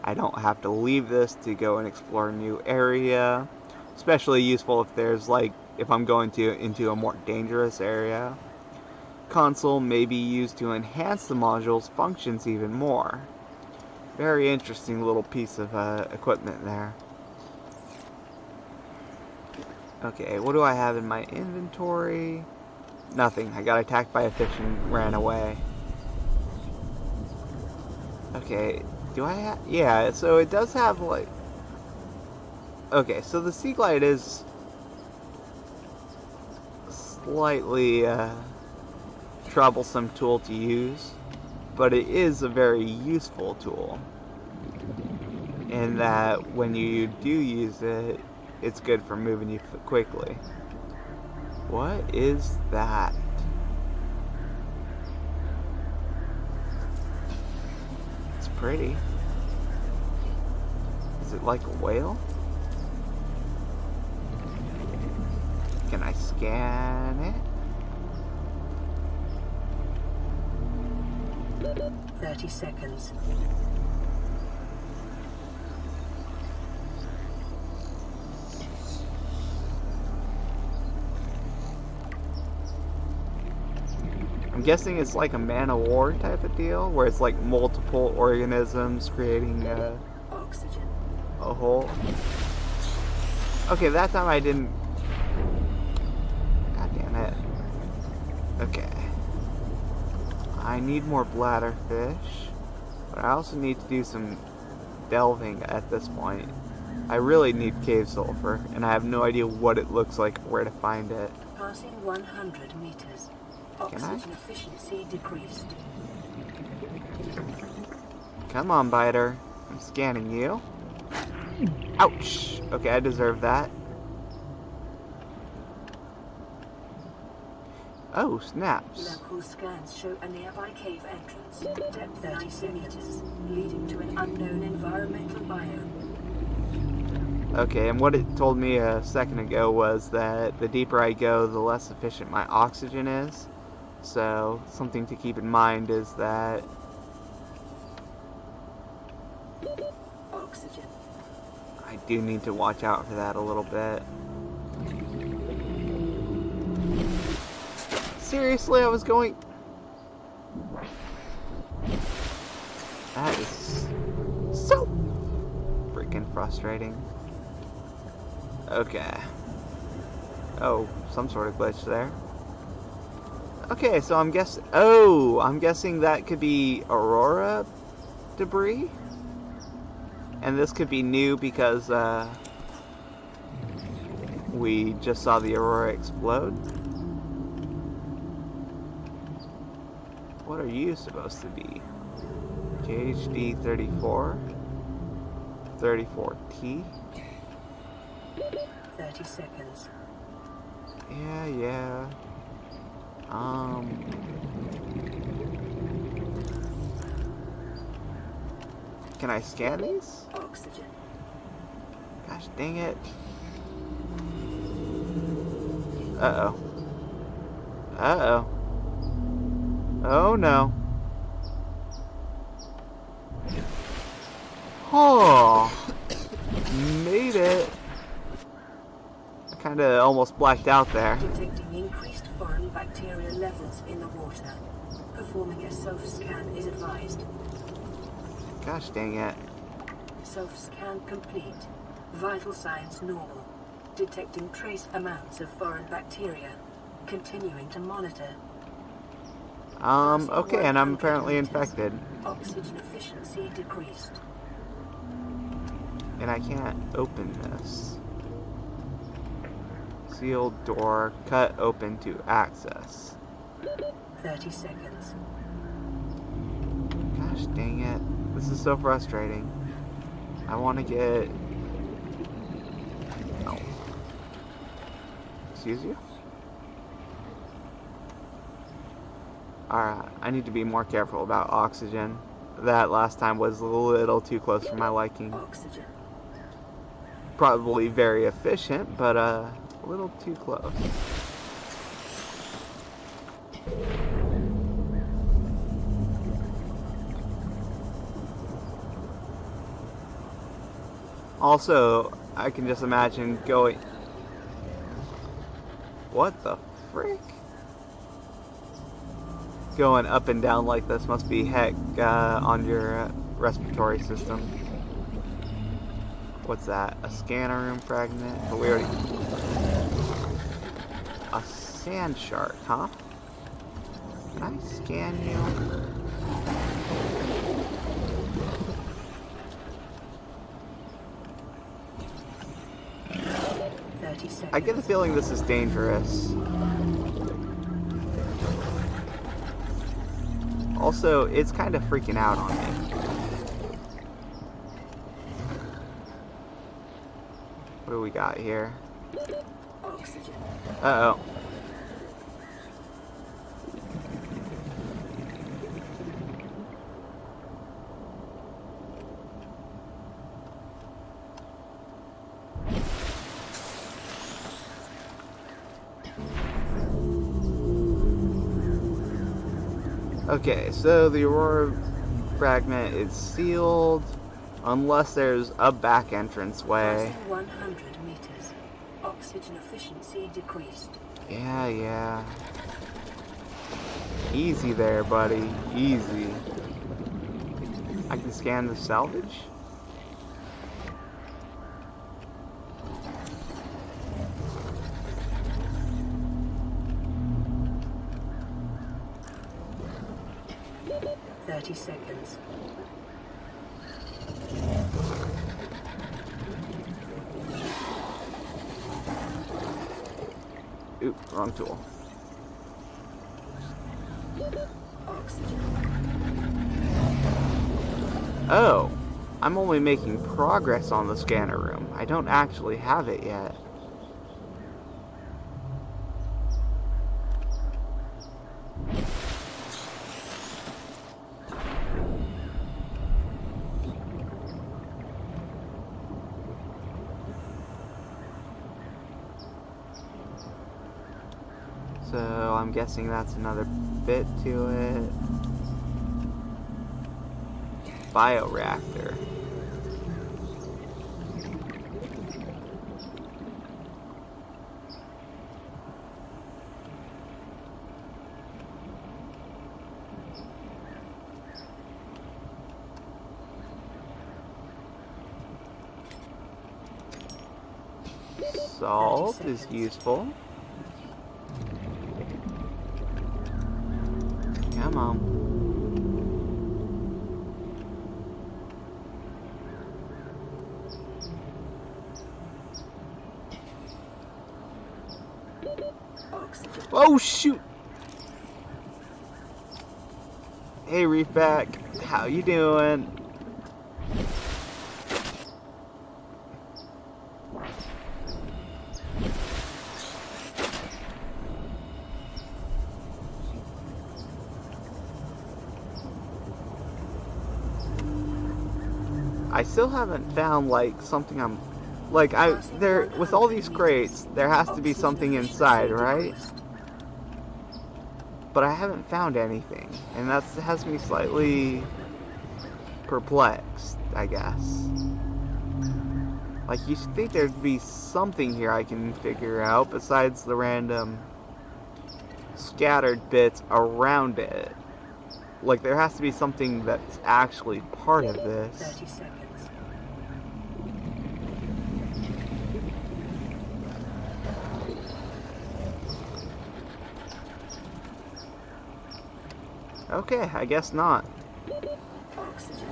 A: I don't have to leave this to go and explore a new area. Especially useful if there's like, if I'm going into a more dangerous area. Console may be used to enhance the module's functions even more. Very interesting little piece of equipment there. Okay, what do I have in my inventory? Nothing. I got attacked by a fish and ran away. Okay, do I have... Yeah, so it does have, like... Okay, so the seaglide is slightly troublesome tool to use, but it is a very useful tool. In that when you do use it, it's good for moving you quickly. What is that? It's pretty. Is it like a whale? Can I scan it?
B: 30 seconds.
A: I'm guessing it's like a man of war type of deal, where it's like multiple organisms creating
B: Oxygen.
A: a whole. Okay, that time I didn't. God damn it. Okay. I need more bladderfish, but I also need to do some delving at this point. I really need cave sulfur, and I have no idea what it looks like or where to find it.
B: Passing 100 meters.
A: Can I?
B: Oxygen efficiency decreased.
A: Come on, biter. I'm scanning you. Ouch! Okay, I deserve that. Oh, snaps.
B: Local scans show a nearby cave entrance. Depth 30 meters, leading to an unknown environmental biome.
A: Okay, and what it told me a second ago was that the deeper I go, the less efficient my oxygen is. So, something to keep in mind is that...
B: Oxygen.
A: I do need to watch out for that a little bit. Seriously, I was going... That is so freaking frustrating. Okay. Oh, some sort of glitch there. Okay, so I'm guessing... Oh, I'm guessing that could be Aurora debris? And this could be new because we just saw the Aurora explode. What are you supposed to be? JHD 34? 34T?
B: 30 seconds.
A: Yeah. Can I scan these?
B: Oxygen.
A: Gosh dang it. Uh-oh. Uh-oh. Oh no. Oh, made it. I kind of almost blacked out there.
B: Detecting increased foreign bacteria levels in the water. Performing a self-scan is advised.
A: Gosh dang it.
B: Self-scan complete. Vital signs normal. Detecting trace amounts of foreign bacteria. Continuing to monitor.
A: Okay, and I'm apparently
B: 100 meters.
A: infected.
B: Oxygen efficiency decreased.
A: And I can't open this. Sealed door, cut open to access.
B: 30 seconds.
A: Gosh dang it. This is so frustrating. I want to get... Oh. Excuse you? Alright, I need to be more careful about oxygen. That last time was a little too close for my liking.
B: Oxygen.
A: Probably very efficient, but a little too close. Also, I can just imagine going... What the frick? Going up and down like this must be heck on your respiratory system. What's that? A scanner room fragment? But we already... A sand shark, huh? Can I scan you?
B: 30 seconds.
A: I get the feeling this is dangerous. Also, it's kind of freaking out on me. What do we got here?
B: Oxygen.
A: Uh-oh. Okay, so the Aurora fragment is sealed unless there's a back entrance way.
B: Passing 100 meters. Oxygen efficiency decreased.
A: Yeah. Easy there, buddy. Easy. I can scan the salvage?
B: Seconds.
A: Oop, wrong tool.
B: Oxygen.
A: Oh, I'm only making progress on the scanner room. I don't actually have it yet. So I'm guessing that's another bit to it. Bioreactor. Salt is useful. Come on.
B: Oxygen.
A: Oh shoot! Hey Reefback, how you doing? I still haven't found like something I'm like there with all these crates there has to be something inside, right? but I haven't found anything, and that has me slightly perplexed, I guess. Like, you think there'd be something here I can figure out besides the random scattered bits around it. Like, there has to be something that's actually part of this.
B: 30 seconds.
A: Okay, I guess not.
B: Oxygen.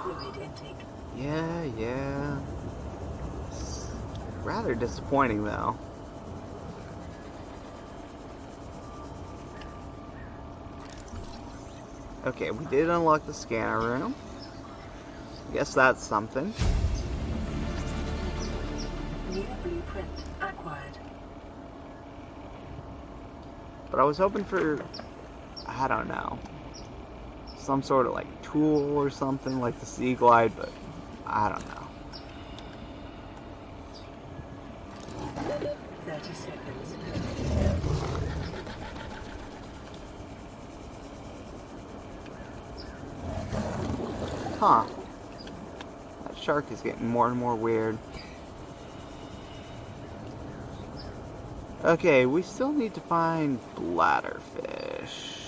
B: Fluid intake.
A: Yeah. It's rather disappointing, though. Okay, we did unlock the scanner room. Guess that's something.
B: New blueprint acquired.
A: But I was hoping for, I don't know, some sort of like tool or something like the seaglide, but I don't know.
B: 30 seconds.
A: Huh. That shark is getting more and more weird. Okay, we still need to find bladderfish.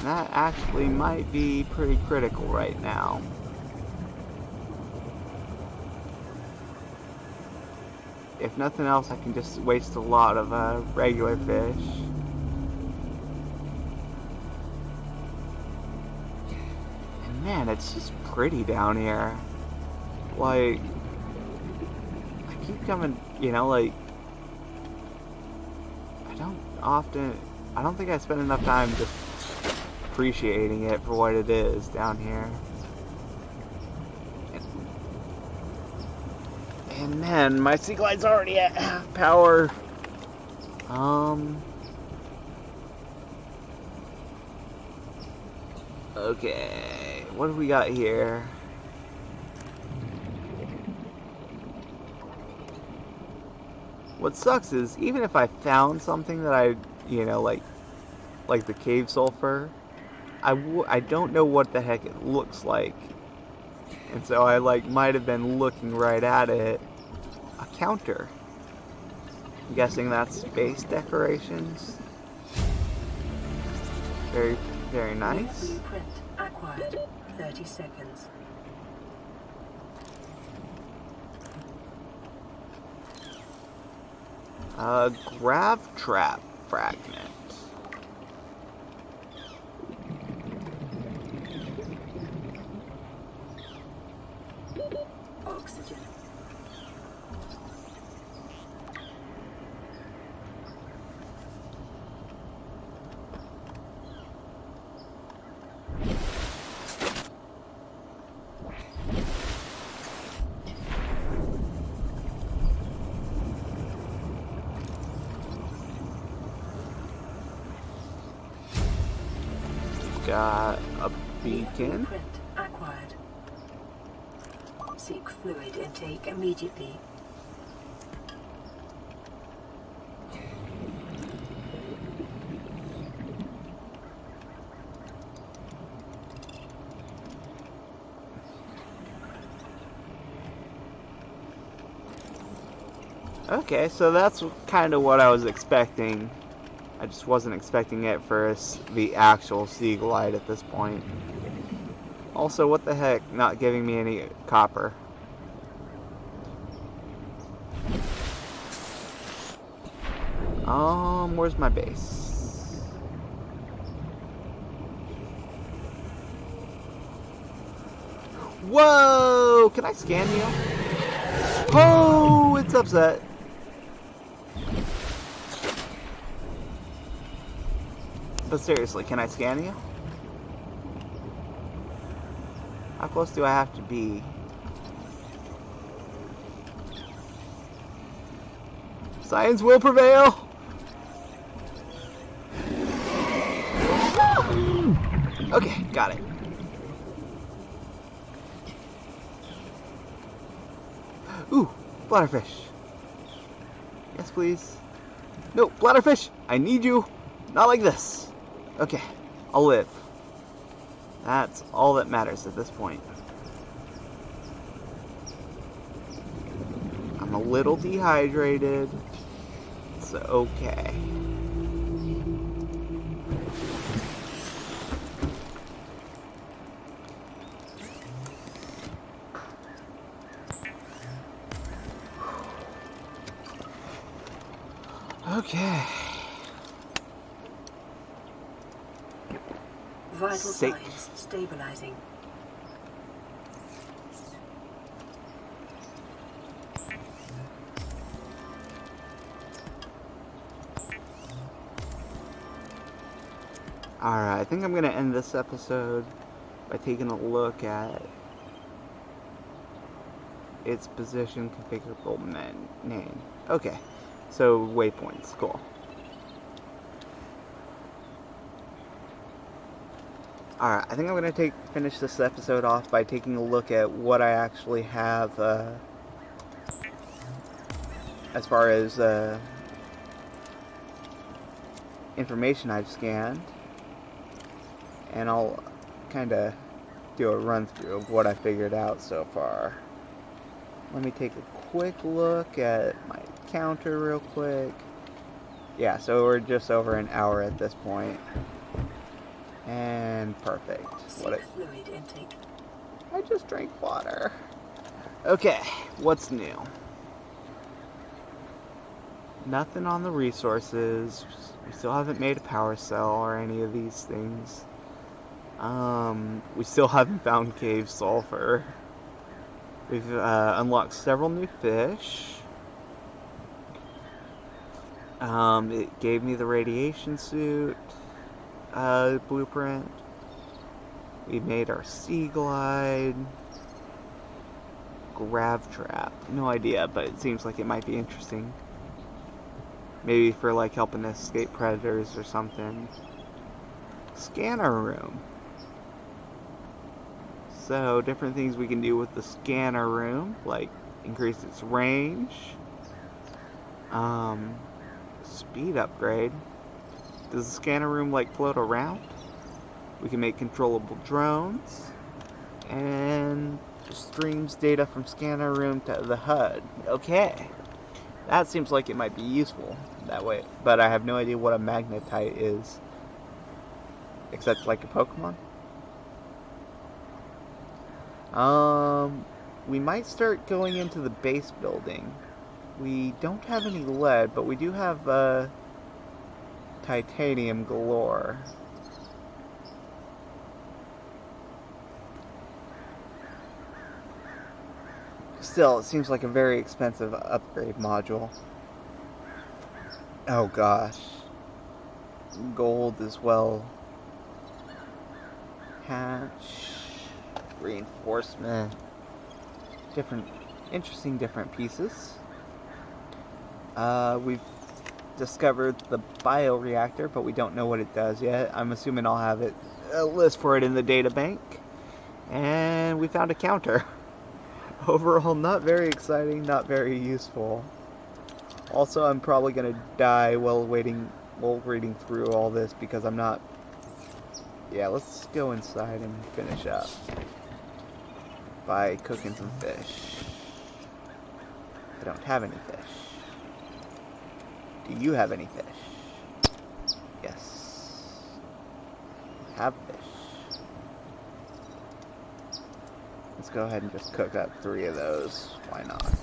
A: That actually might be pretty critical right now. If nothing else, I can just waste a lot of regular fish. And man, it's just pretty down here. Like, I keep coming, you know, like, I don't think I spend enough time just appreciating it for what it is down here. And man, my seaglide's already at half power. Okay, what do we got here? What sucks is, even if I found something that I, you know, like the cave sulfur, I don't know what the heck it looks like. And so I might have been looking right at it. A counter. I'm guessing that's space decorations. Very, very nice.
B: Blueprint acquired. 30 seconds.
A: Grav trap fragment.
B: Oxygen.
A: Got a beacon.
B: Blueprint acquired. Seek fluid intake immediately.
A: Okay, so that's kind of what I was expecting. I just wasn't expecting it for the actual seaglide at this point. Also, what the heck, not giving me any copper. Where's my base? Whoa! Can I scan you? Oh, it's upset. But seriously, can I scan you? How close do I have to be? Science will prevail! Okay, got it. Ooh, bladderfish. Yes, please. No, bladderfish! I need you! Not like this. Okay, I'll live. That's all that matters at this point. I'm a little dehydrated. It's okay. Okay.
B: Vital
A: Safe.
B: signs stabilizing.
A: Alright, I think I'm going to end this episode by taking a look at its position configurable name. Okay, so waypoints, cool. Alright, I think I'm going to finish this episode off by taking a look at what I actually have as far as information I've scanned. And I'll kind of do a run through of what I figured out so far. Let me take a quick look at my counter real quick. Yeah, so we're just over an hour at this point. And perfect. What
B: Fluid intake.
A: I just drank water. Okay, what's new? Nothing on the resources. We still haven't made a power cell or any of these things. We still haven't found cave sulfur. We've unlocked several new fish. It gave me the radiation suit blueprint. We made our seaglide. Grav trap. No idea, but it seems like it might be interesting. Maybe for like helping us escape predators or something. Scanner room. So, different things we can do with the scanner room, like increase its range. Speed upgrade. Does the scanner room like float around? We can make controllable drones. And streams data from scanner room to the HUD. Okay. That seems like it might be useful that way. But I have no idea what a magnetite is. Except like a Pokemon. We might start going into the base building. We don't have any lead, but we do have titanium galore. Still, it seems like a very expensive upgrade module. Oh gosh. Gold as well. Hatch. Reinforcement. Interesting different pieces. We've discovered the bioreactor, but we don't know what it does yet. I'm assuming I'll have a list for it in the data bank. And we found a counter. Overall, not very exciting, not very useful. Also, I'm probably gonna die while reading through all this because I'm not. Yeah, let's go inside and finish up by cooking some fish. I don't have any fish. Do you have any fish? Yes. Have fish. Let's go ahead and just cook up 3 of those. Why not?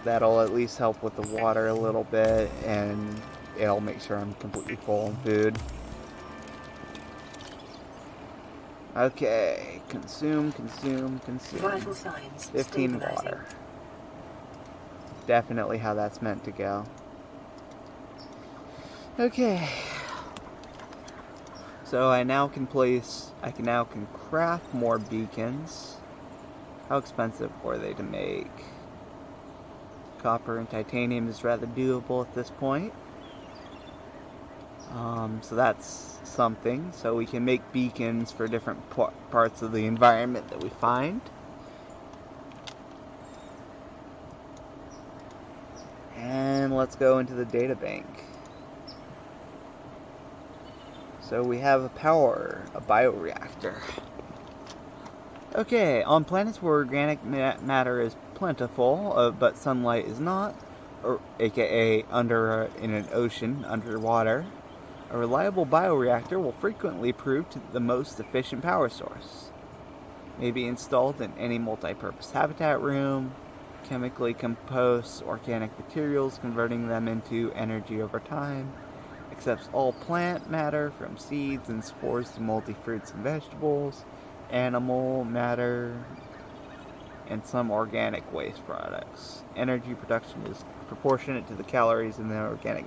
A: That'll at least help with the water a little bit, and it'll make sure I'm completely full on food. Okay, consume.
B: Vital signs
A: 15
B: stabilizing.
A: water. Definitely how that's meant to go. Okay. So I can now craft more beacons. How expensive were they to make? Copper and titanium is rather doable at this point. So that's something. So we can make beacons for different parts of the environment that we find. And let's go into the data bank. So we have a bioreactor. Okay, on planets where organic matter is plentiful, but sunlight is not, or aka in an ocean underwater, a reliable bioreactor will frequently prove to the most efficient power source. May be installed in any multi-purpose habitat room, chemically composts organic materials, converting them into energy over time, accepts all plant matter from seeds and spores to moldy fruits and vegetables, animal matter, and some organic waste products. Energy production is proportionate to the calories in the organic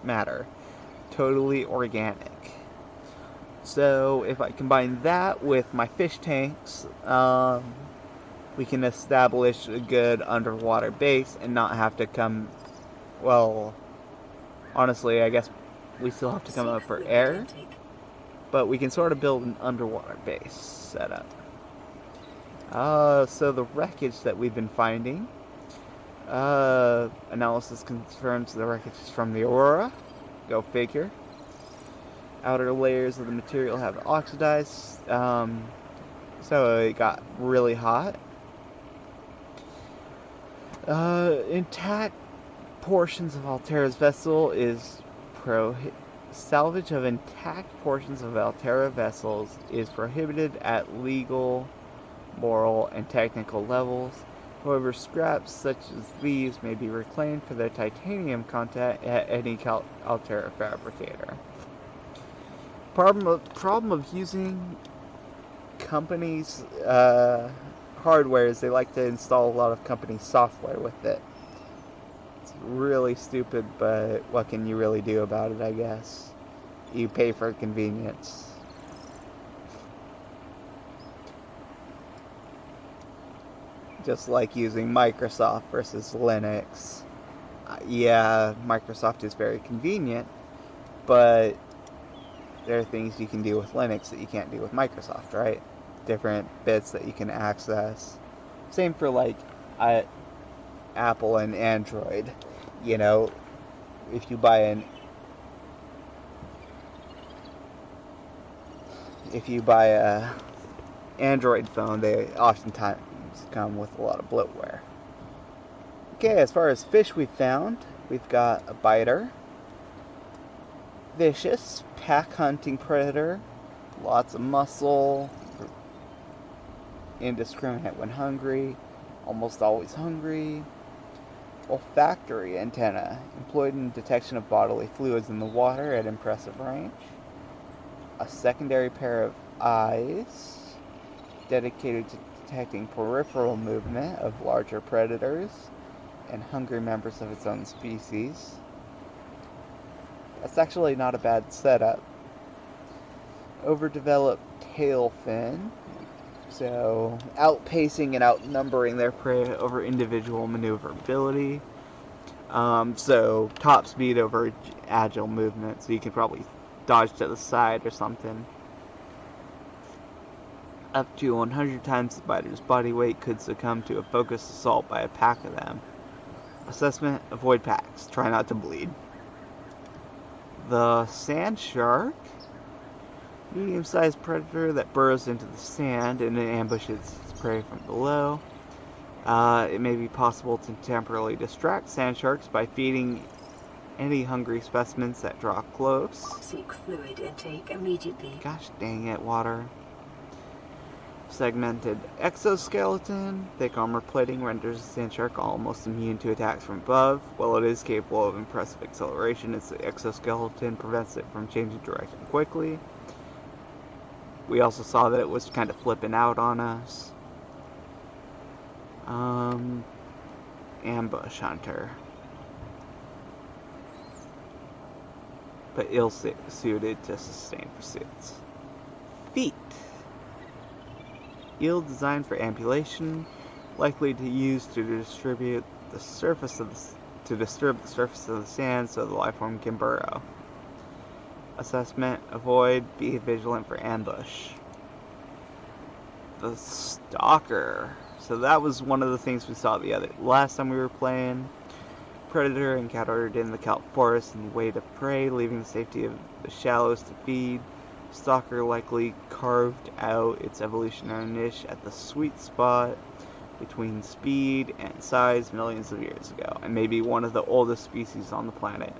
A: matter. Totally organic. So if I combine that with my fish tanks, we can establish a good underwater base and not have to come, well, honestly, I guess we still have to come up for air, but we can sort of build an underwater base setup. So the wreckage that we've been finding, analysis confirms the wreckage is from the Aurora. Go figure. Outer layers of the material have oxidized, so it got really hot. Intact portions of Altera's vessel is salvage of intact portions of Altera vessels is prohibited at legal, moral, and technical levels. However, scraps such as these may be reclaimed for their titanium content at any Altera fabricator. Problem of using companies' hardware is they like to install a lot of company software with it. It's really stupid, but what can you really do about it, I guess? You pay for convenience. Just like using Microsoft versus Linux. Yeah, Microsoft is very convenient, but there are things you can do with Linux that you can't do with Microsoft, right? Different bits that you can access. Same for like Apple and Android. You know, if you buy a Android phone, they oftentimes come with a lot of bloatware. Okay, as far as fish we've found, we've got a biter, vicious, pack hunting predator, lots of muscle, indiscriminate when hungry, almost always hungry, olfactory antenna, employed in detection of bodily fluids in the water at impressive range, a secondary pair of eyes, dedicated to detecting peripheral movement of larger predators and hungry members of its own species. That's actually not a bad setup. Overdeveloped tail fin, so outpacing and outnumbering their prey over individual maneuverability. So top speed over agile movement, so you can probably dodge to the side or something. Up to 100 times the biter's body weight could succumb to a focused assault by a pack of them. Assessment: avoid packs. Try not to bleed. The sand shark, medium-sized predator that burrows into the sand and ambushes its prey from below. It may be possible to temporarily distract sand sharks by feeding any hungry specimens that draw close.
B: Seek fluid intake immediately.
A: Gosh dang it, water. Segmented exoskeleton. Thick armor plating renders the sand shark almost immune to attacks from above. While it is capable of impressive acceleration, its exoskeleton prevents it from changing direction quickly. We also saw that it was kind of flipping out on us. Ambush hunter. But ill-suited to sustain pursuits. Feet. eel designed for ambulation, likely to use to distribute the surface of to disturb the surface of the sand so the life form can burrow. Assessment: avoid, be vigilant for ambush. The stalker. So that was one of the things we saw the last time we were playing. Predator encountered in the kelp forest and way to prey, leaving the safety of the shallows to feed. Stalker likely carved out its evolutionary niche at the sweet spot between speed and size millions of years ago, and maybe one of the oldest species on the planet.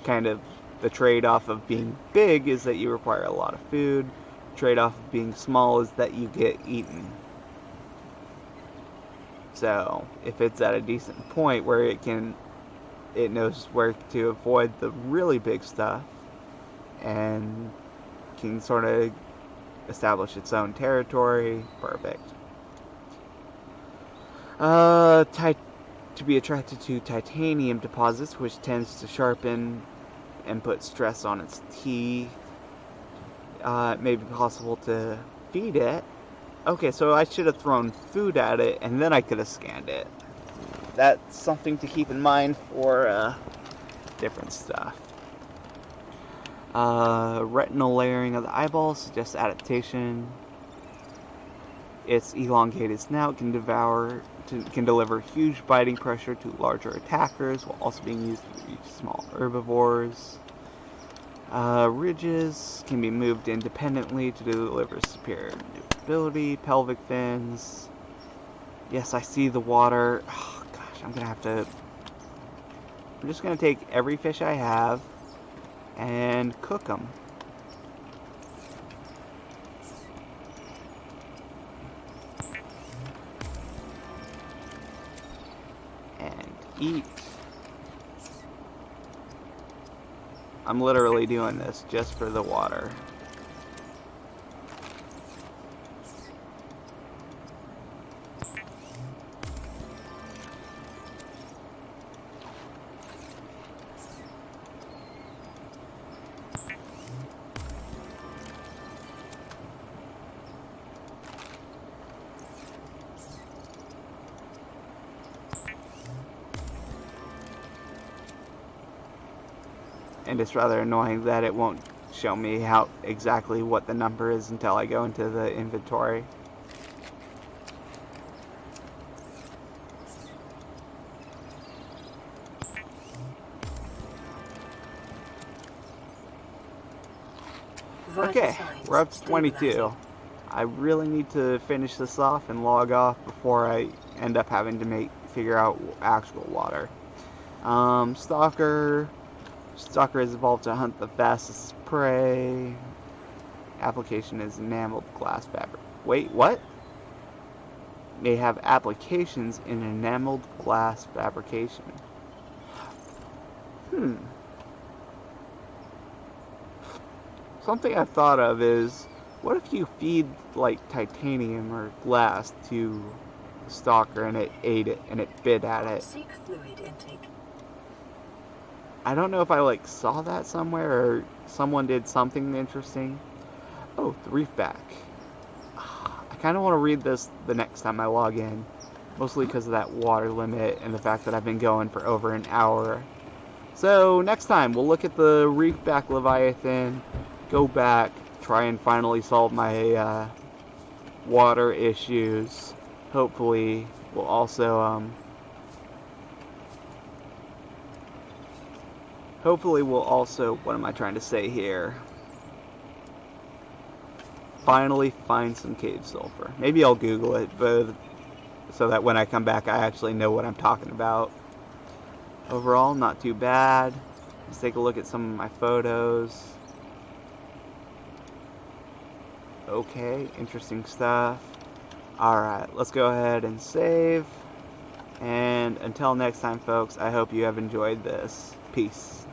A: Kind of the trade-off of being big is that you require a lot of food. Trade-off of being small is that you get eaten. So if it's at a decent point where it knows where to avoid the really big stuff and can sort of establish its own territory, perfect. To be attracted to titanium deposits, which tends to sharpen and put stress on its teeth. It may be possible to feed it. Okay, so I should have thrown food at it, and then I could have scanned it. That's something to keep in mind for different stuff. Retinal layering of the eyeballs suggests adaptation. Its elongated snout can deliver huge biting pressure to larger attackers, while also being used to reach small herbivores. Ridges can be moved independently to deliver superior maneuverability. Pelvic fins. Yes, I see the water. Oh, gosh, I'm just gonna take every fish I have and cook them. And eat. I'm literally doing this just for the water. And it's rather annoying that it won't show me exactly what the number is until I go into the inventory. Okay, we're up to 22. I really need to finish this off and log off before I end up having to figure out actual water. Stalker is evolved to hunt the fastest prey. Application is enameled glass fabric. Wait, what? May have applications in enameled glass fabrication. Something I've thought of is, what if you feed like titanium or glass to the stalker and it ate it and it bit at it?
B: Seek fluid intake.
A: I don't know if I saw that somewhere or someone did something interesting. Oh, the reef back. I kind of want to read this the next time I log in, mostly because of that water limit and the fact that I've been going for over an hour. So next time we'll look at the reef back Leviathan, go back, try and finally solve my water issues. Hopefully we'll also what am I trying to say here? Finally find some cave sulfur. Maybe I'll Google it, but so that when I come back I actually know what I'm talking about. Overall, not too bad. Let's take a look at some of my photos. Okay, interesting stuff. Alright, let's go ahead and save. And until next time, folks, I hope you have enjoyed this. Peace.